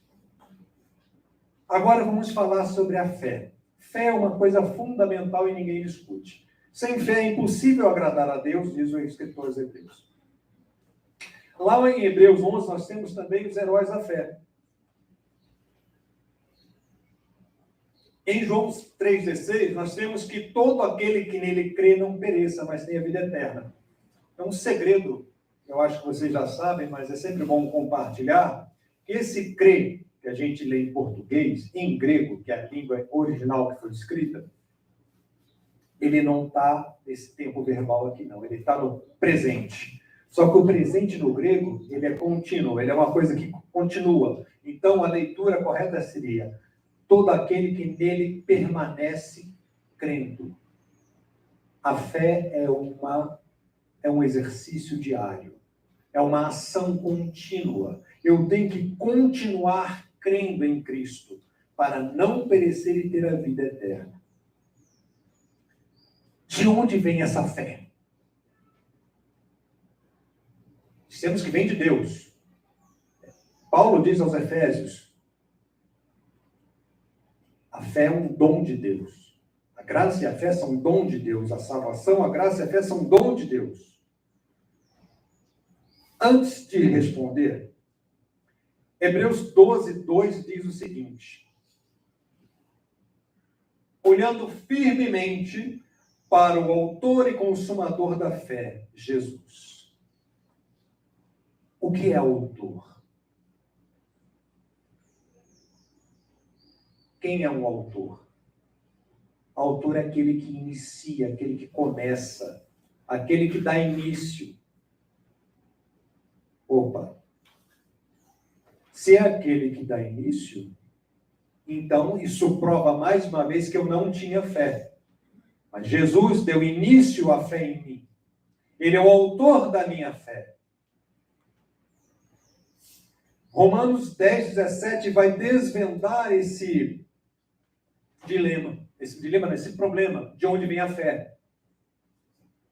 Agora vamos falar sobre a fé. Fé é uma coisa fundamental e ninguém discute. Sem fé é impossível agradar a Deus, diz o escritor aos Hebreus. Lá em Hebreus 11, nós temos também os heróis da fé. Em João 3,16, nós temos que todo aquele que nele crê não pereça, mas tenha vida eterna. É um segredo, eu acho que vocês já sabem, mas é sempre bom compartilhar, que esse crer, que a gente lê em português, em grego, que é a língua original que foi escrita, ele não está nesse tempo verbal aqui, não. Ele está no presente. Só que o presente no grego, ele é contínuo, ele é uma coisa que continua. Então, a leitura correta seria: todo aquele que nele permanece crendo. A fé é um exercício diário. É uma ação contínua. Eu tenho que continuar crendo em Cristo para não perecer e ter a vida eterna. De onde vem essa fé? Dizemos que vem de Deus. Paulo diz aos Efésios: a fé é um dom de Deus. A graça e a fé são um dom de Deus. A salvação, a graça e a fé são um dom de Deus. Antes de responder, Hebreus 12:2 diz o seguinte: olhando firmemente para o autor e consumador da fé, Jesus. O que é autor? Quem é um autor? Autor é aquele que inicia, aquele que começa, aquele que dá início. Opa! Se é aquele que dá início, então isso prova mais uma vez que eu não tinha fé. Mas Jesus deu início à fé em mim. Ele é o autor da minha fé. Romanos 10:17 vai desvendar esse problema, de onde vem a fé.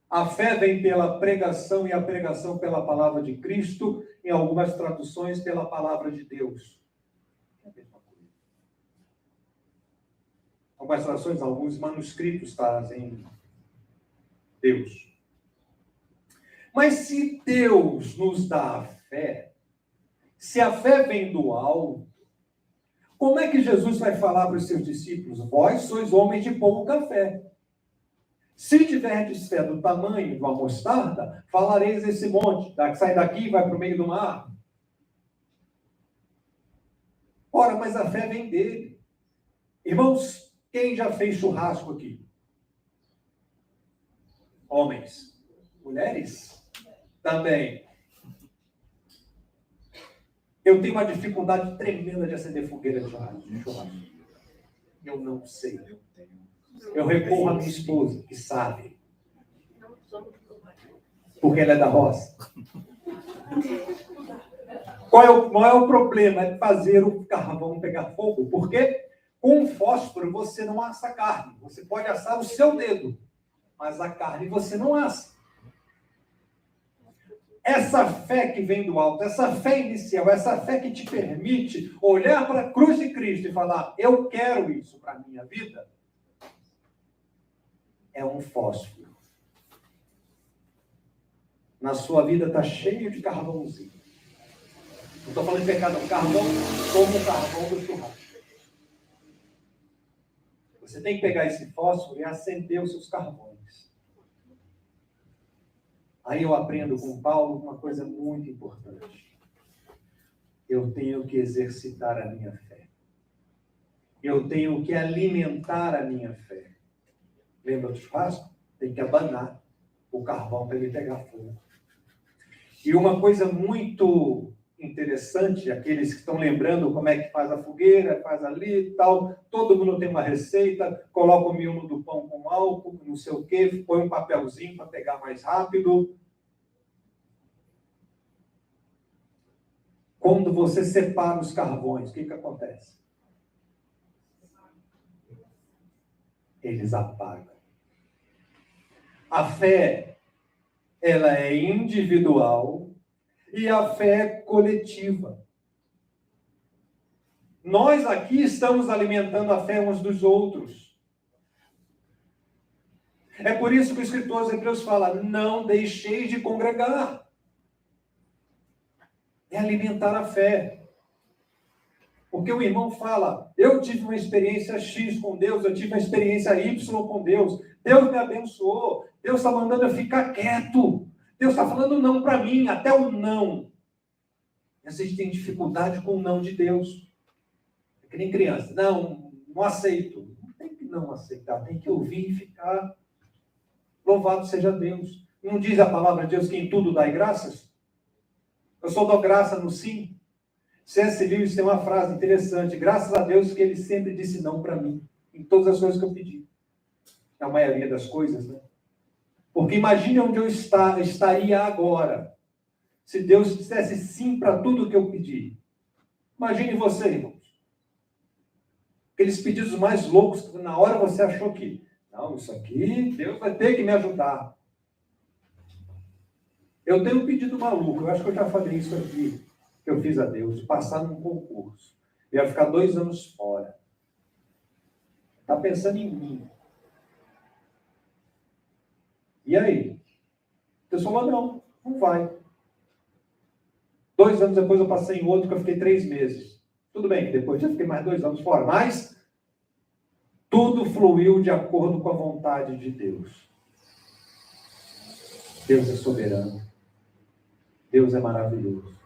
A fé vem pela pregação, e a pregação pela palavra de Cristo, em algumas traduções pela palavra de Deus. Algumas traduções, alguns manuscritos trazem Deus. Mas se Deus nos dá a fé, se a fé vem do alto, como é que Jesus vai falar para os seus discípulos? Vós sois homens de pouca fé. Se tiverdes fé do tamanho de uma mostarda, falareis esse monte, sai daqui e vai para o meio do mar. Ora, mas a fé vem dele. Irmãos, quem já fez churrasco aqui? Homens. Mulheres? Também. Eu tenho uma dificuldade tremenda de acender fogueira de churrasco. Eu não sei. Eu recorro à minha esposa, que sabe. Porque ela é da roça. Qual é o problema? É fazer o carvão pegar fogo. Por quê? Com fósforo você não assa a carne. Você pode assar o seu dedo, mas a carne você não assa. essa fé que vem do alto, essa fé inicial, essa fé que te permite olhar para a cruz de Cristo e falar, eu quero isso para a minha vida, é um fósforo. Na sua vida está cheio de carvãozinho. Não estou falando de pecado, não. Carvão como o carvão do churrasco. Você tem que pegar esse fósforo e acender os seus carvões. Aí eu aprendo com Paulo uma coisa muito importante. Eu tenho que exercitar a minha fé. Eu tenho que alimentar a minha fé. Lembra do churrasco? Tem que abanar o carvão para ele pegar fogo. E uma coisa muito interessante, aqueles que estão lembrando como é que faz a fogueira, faz ali e tal, todo mundo tem uma receita, coloca o miolo do pão com álcool, não sei o quê, põe um papelzinho para pegar mais rápido. Quando você separa os carvões, o que acontece? Eles apagam. A fé, ela é individual e a fé é coletiva. Nós aqui estamos alimentando a fé uns dos outros. É por isso que o escritor aos Hebreus fala, não deixeis de congregar. É alimentar a fé. Porque o irmão fala, eu tive uma experiência X com Deus, eu tive uma experiência Y com Deus, Deus me abençoou, Deus está mandando eu ficar quieto, Deus está falando não para mim, até o não. E às vezes tem dificuldade com o não de Deus. É que nem criança, não aceito. Não tem que não aceitar, tem que ouvir e ficar. Louvado seja Deus. Não diz a palavra de Deus que em tudo dai graças? Eu só dou graça no sim. C.S. Lewis tem uma frase interessante. Graças a Deus que ele sempre disse não para mim. Em todas as coisas que eu pedi. Na maioria das coisas, né? Porque imagine onde eu estaria agora. Se Deus dissesse sim para tudo que eu pedi. Imagine você, irmãos. Aqueles pedidos mais loucos que na hora você achou que, não, isso aqui, Deus vai ter que me ajudar. Eu tenho um pedido maluco, eu acho que eu já falei isso aqui, que eu fiz a Deus, passar num concurso. Eu ia ficar 2 anos fora. Está pensando em mim. E aí? Deus falou, não vai. 2 anos depois eu passei em outro, que eu fiquei 3 meses. Tudo bem, depois já fiquei mais 2 anos fora, mas tudo fluiu de acordo com a vontade de Deus. Deus é soberano. Deus é maravilhoso.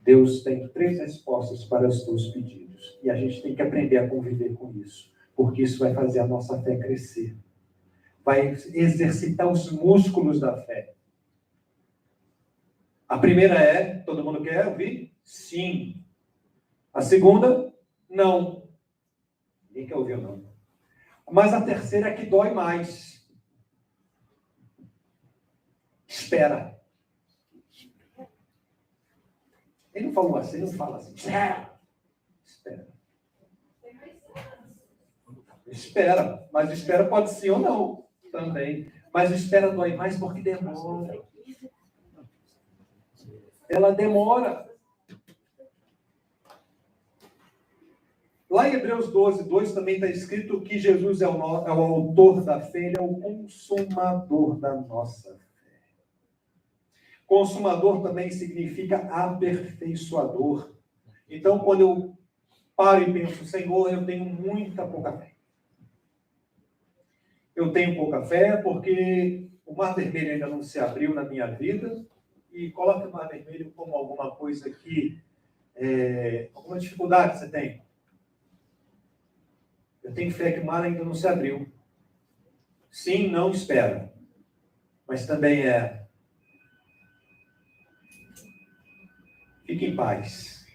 Deus tem 3 respostas para os teus pedidos. E a gente tem que aprender a conviver com isso. Porque isso vai fazer a nossa fé crescer. Vai exercitar os músculos da fé. A primeira é, todo mundo quer ouvir? Sim. A segunda, não. Ninguém quer ouvir não. Mas a terceira é que dói mais. Espera. Ele não falou assim, ele não fala assim. Espera. Espera. Mas espera pode sim ou não também. Mas espera dói mais porque demora. Ela demora. Lá em Hebreus 12, 2 também está escrito que Jesus é o autor da fé, ele é o consumador da nossa fé. Consumador também significa aperfeiçoador. Então, quando eu paro e penso, Senhor, eu tenho pouca fé. Eu tenho pouca fé porque o Mar Vermelho ainda não se abriu na minha vida. E coloque o Mar Vermelho como alguma coisa que... alguma dificuldade você tem. Eu tenho fé que o mar ainda não se abriu. Sim, não espera. Mas também fique em paz.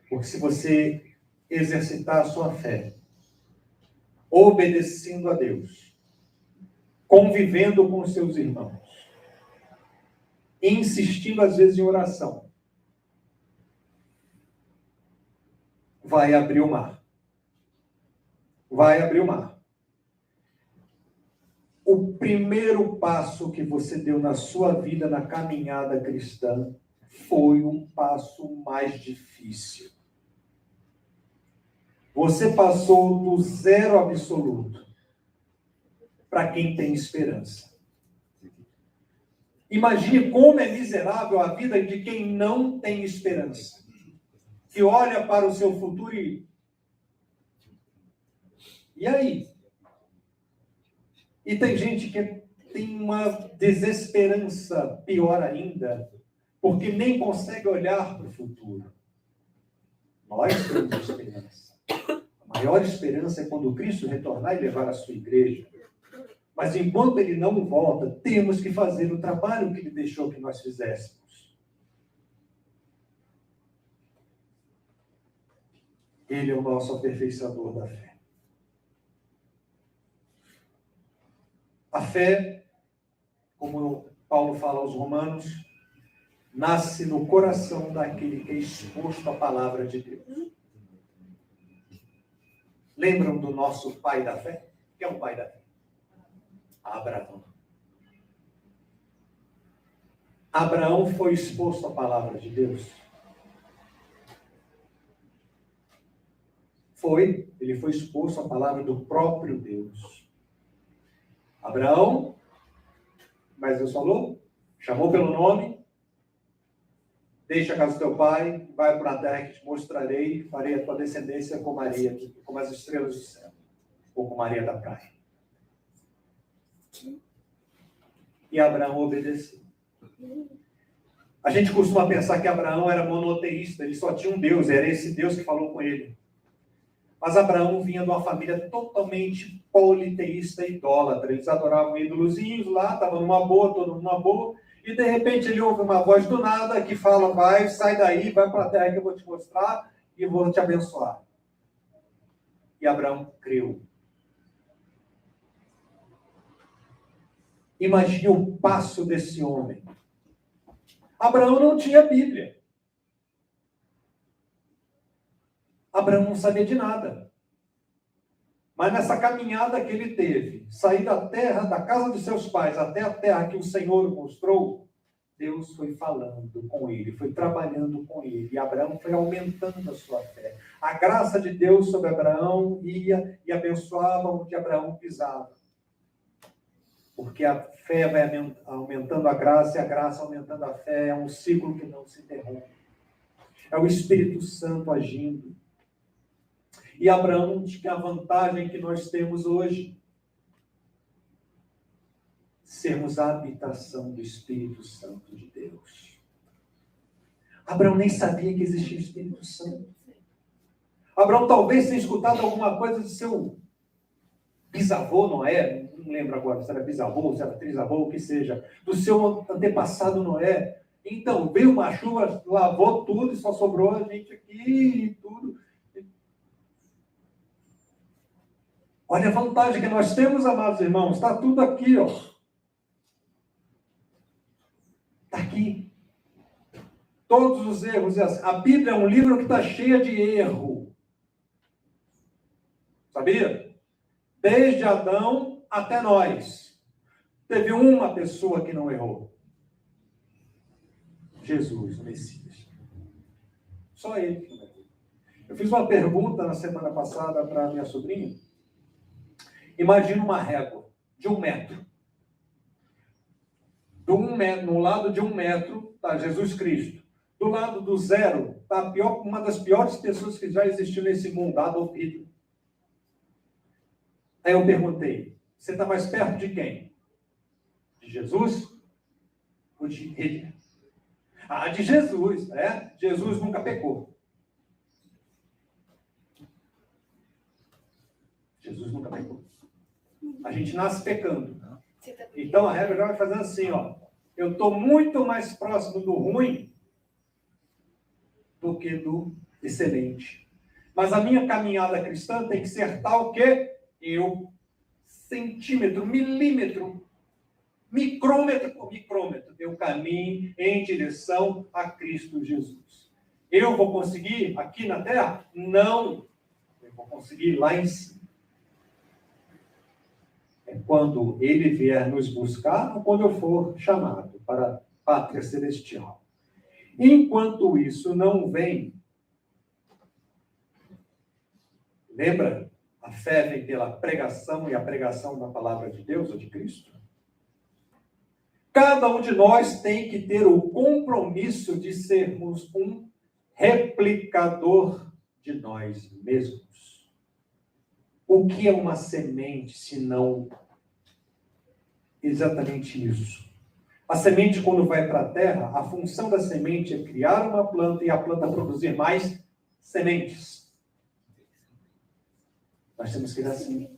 Porque se você exercitar a sua fé, obedecendo a Deus, convivendo com os seus irmãos, insistindo às vezes em oração, vai abrir o mar. Vai abrir o mar. o primeiro passo que você deu na sua vida, na caminhada cristã, foi um passo mais difícil. Você passou do zero absoluto para quem tem esperança. Imagine como é miserável a vida de quem não tem esperança. Que olha para o seu futuro e aí? E tem gente que tem uma desesperança pior ainda, porque nem consegue olhar para o futuro. Nós temos esperança. A maior esperança é quando Cristo retornar e levar a sua igreja. Mas enquanto ele não volta, temos que fazer o trabalho que ele deixou que nós fizéssemos. Ele é o nosso aperfeiçoador da fé. A fé, como Paulo fala aos Romanos, nasce no coração daquele que é exposto à palavra de Deus. Lembram do nosso pai da fé? Que é o pai da fé? Abraão. Abraão foi exposto à palavra de Deus. Ele foi exposto à palavra do próprio Deus. Abraão, mas Deus falou, chamou pelo nome, deixa a casa do teu pai, vai para a terra que te mostrarei, farei a tua descendência como areia, como as estrelas do céu, ou como a areia da praia. E Abraão obedeceu. A gente costuma pensar que Abraão era monoteísta, ele só tinha um Deus, era esse Deus que falou com ele. Mas Abraão vinha de uma família totalmente politeísta e idólatra. Eles adoravam ídolozinhos lá, estavam numa boa, todo mundo numa boa, e de repente ele ouve uma voz do nada que fala, vai, sai daí, vai para a terra que eu vou te mostrar e vou te abençoar. E Abraão creu. Imagine o passo desse homem. Abraão não tinha Bíblia. Abraão não sabia de nada. Mas nessa caminhada que ele teve, sair da terra, da casa dos seus pais, até a terra que o Senhor mostrou, Deus foi falando com ele, foi trabalhando com ele. E Abraão foi aumentando a sua fé. A graça de Deus sobre Abraão ia e abençoava onde Abraão pisava. Porque a fé vai aumentando a graça, e a graça aumentando a fé. É um ciclo que não se interrompe. É o Espírito Santo agindo. E Abraão tinha a vantagem que nós temos hoje. Sermos a habitação do Espírito Santo de Deus. Abraão nem sabia que existia o Espírito Santo. Abraão talvez tenha escutado alguma coisa de seu bisavô, Noé, não lembro agora se era bisavô, se era trisavô, o que seja, do seu antepassado Noé. Então, veio uma chuva, lavou tudo e só sobrou a gente aqui e tudo. Olha a vantagem que nós temos, amados irmãos. Está tudo aqui, ó. Está aqui. Todos os erros. A Bíblia é um livro que está cheio de erro. Sabia? Desde Adão até nós. Teve uma pessoa que não errou. Jesus, o Messias. Só ele que não errou. Eu fiz uma pergunta na semana passada para a minha sobrinha. Imagina uma régua de 1 metro. No lado de 1 metro está Jesus Cristo. Do lado do zero está uma das piores pessoas que já existiu nesse mundo, Adolf Hitler. Aí eu perguntei, você está mais perto de quem? De Jesus ou de Hitler? Ah, de Jesus, né? Jesus nunca pecou. Jesus nunca pecou. A gente nasce pecando. Então a regra já vai fazendo assim, ó. Eu estou muito mais próximo do ruim do que do excelente. Mas a minha caminhada cristã tem que ser tal que eu, centímetro, milímetro, micrômetro por micrômetro, eu caminho em direção a Cristo Jesus. Eu vou conseguir aqui na terra? Não. Eu vou conseguir lá em cima. É quando ele vier nos buscar ou quando eu for chamado para a pátria celestial. Enquanto isso não vem, lembra? A fé vem pela pregação e a pregação da palavra de Deus ou de Cristo. Cada um de nós tem que ter o compromisso de sermos um replicador de nós mesmos. O que é uma semente, se não exatamente isso? A semente, quando vai para a terra, a função da semente é criar uma planta e a planta produzir mais sementes. Nós temos que ir assim.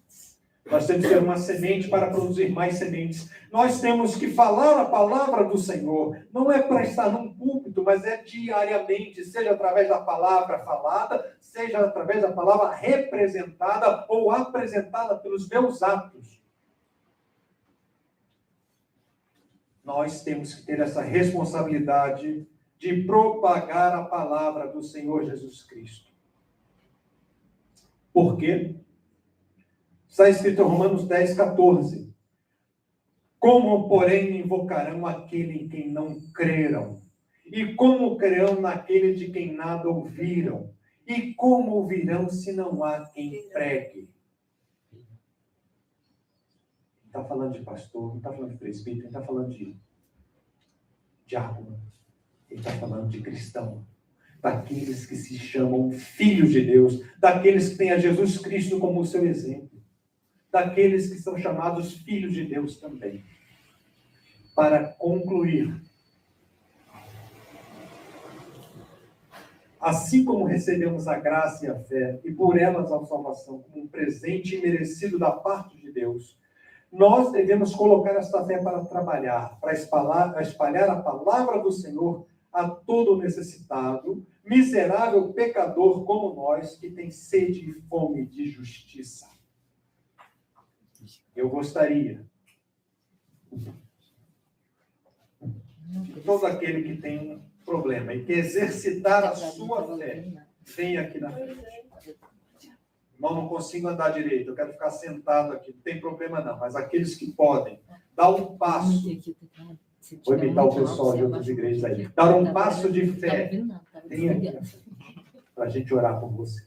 Nós temos que ter uma semente para produzir mais sementes. Nós temos que falar a palavra do Senhor. Não é para estar num púlpito, mas é diariamente, seja através da palavra falada, seja através da palavra representada ou apresentada pelos meus atos. Nós temos que ter essa responsabilidade de propagar a palavra do Senhor Jesus Cristo. Por quê? Está escrito em Romanos 10, 14. Como, porém, invocarão aquele em quem não creram? E como crerão naquele de quem nada ouviram? E como ouvirão se não há quem pregue? Não está falando de pastor, não está falando de presbítero, não está falando de diácono. Ele está falando de cristão. Daqueles que se chamam filhos de Deus, daqueles que têm a Jesus Cristo como o seu exemplo, daqueles que são chamados filhos de Deus também. Para concluir, assim como recebemos a graça e a fé, e por elas a salvação como um presente imerecido da parte de Deus, nós devemos colocar esta fé para trabalhar, para espalhar a palavra do Senhor a todo necessitado, miserável pecador como nós, que tem sede e fome de justiça. Eu gostaria que todo aquele que tem um problema e que exercitar a sua fé, venha aqui na frente. Irmão, não consigo andar direito, eu quero ficar sentado aqui, não tem problema não, mas aqueles que podem, dar um passo. Vou imitar o pessoal de outras igrejas aí. Dar um passo de fé. Venha aqui para a gente orar por você.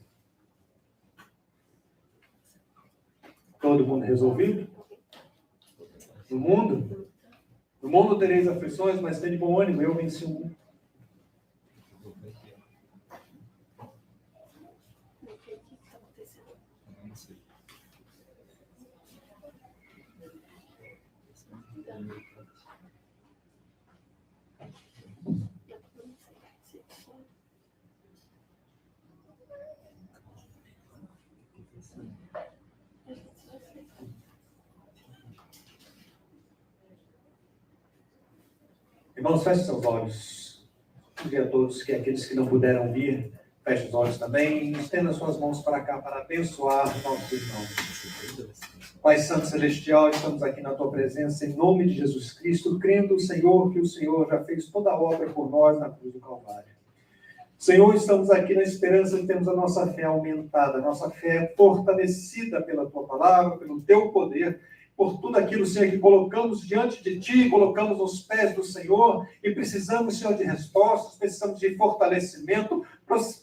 Todo mundo resolvido? No mundo tereis aflições, mas tem de bom ânimo, eu venci o mundo. Irmãos, fechem seus olhos. Diga a todos que aqueles que não puderam vir, fechem os olhos também. Estenda suas mãos para cá para abençoar nossos irmãos. Pai Santo Celestial, estamos aqui na Tua presença, em nome de Jesus Cristo, crendo, Senhor, que o Senhor já fez toda a obra por nós na cruz do Calvário. Senhor, estamos aqui na esperança de termos a nossa fé aumentada, a nossa fé fortalecida pela Tua palavra, pelo Teu poder, por tudo aquilo, Senhor, que colocamos diante de Ti, colocamos nos pés do Senhor, e precisamos, Senhor, de respostas, precisamos de fortalecimento,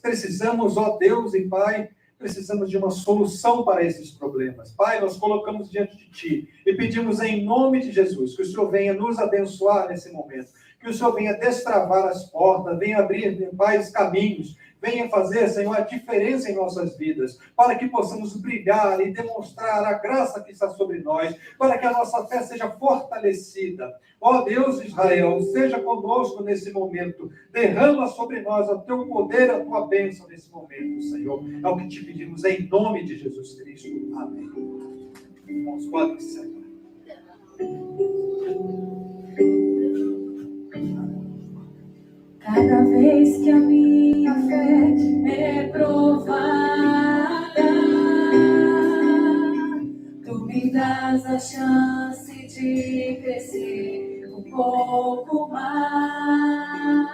precisamos, ó Deus e Pai, precisamos de uma solução para esses problemas. Pai, nós colocamos diante de Ti e pedimos em nome de Jesus que o Senhor venha nos abençoar nesse momento, que o Senhor venha destravar as portas, venha abrir, Pai, os caminhos, venha fazer, Senhor, a diferença em nossas vidas, para que possamos brilhar e demonstrar a graça que está sobre nós, para que a nossa fé seja fortalecida. Ó Deus de Israel, seja conosco nesse momento, derrama sobre nós o Teu poder, a Tua bênção nesse momento, Senhor. É o que te pedimos em nome de Jesus Cristo. Amém. Irmãos, podem se sentar. Cada vez que a minha fé é provada, Tu me dás a chance de crescer um pouco mais.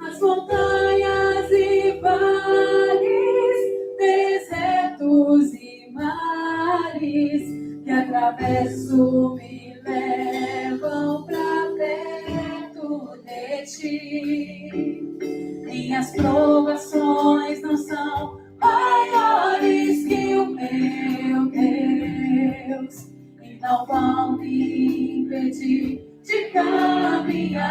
As montanhas e vales, desertos e mares que atravessam atravesso me levam pra perto de ti. Minhas provações não são maiores que o meu Deus e não vão me impedir de caminhar.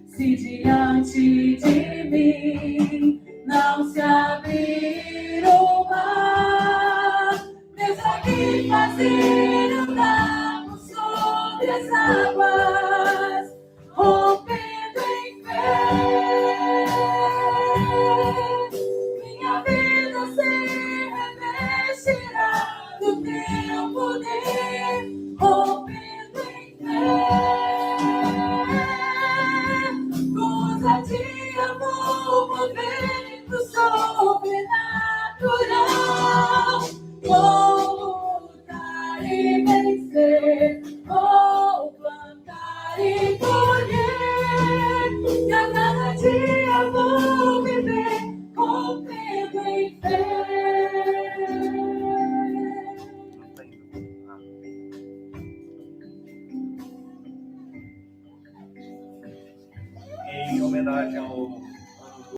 Se diante de mim não se abrir o mar, Deus vai me fazer andar por sobre as águas, rompendo em fé. Minha vida se revestirá do teu poder, rompendo em fé. Com ousadia vou movendo sobrenatural. Vou lutar e vencer, vou plantar e colher. E a cada dia vou viver, rompendo em fé. Em homenagem ao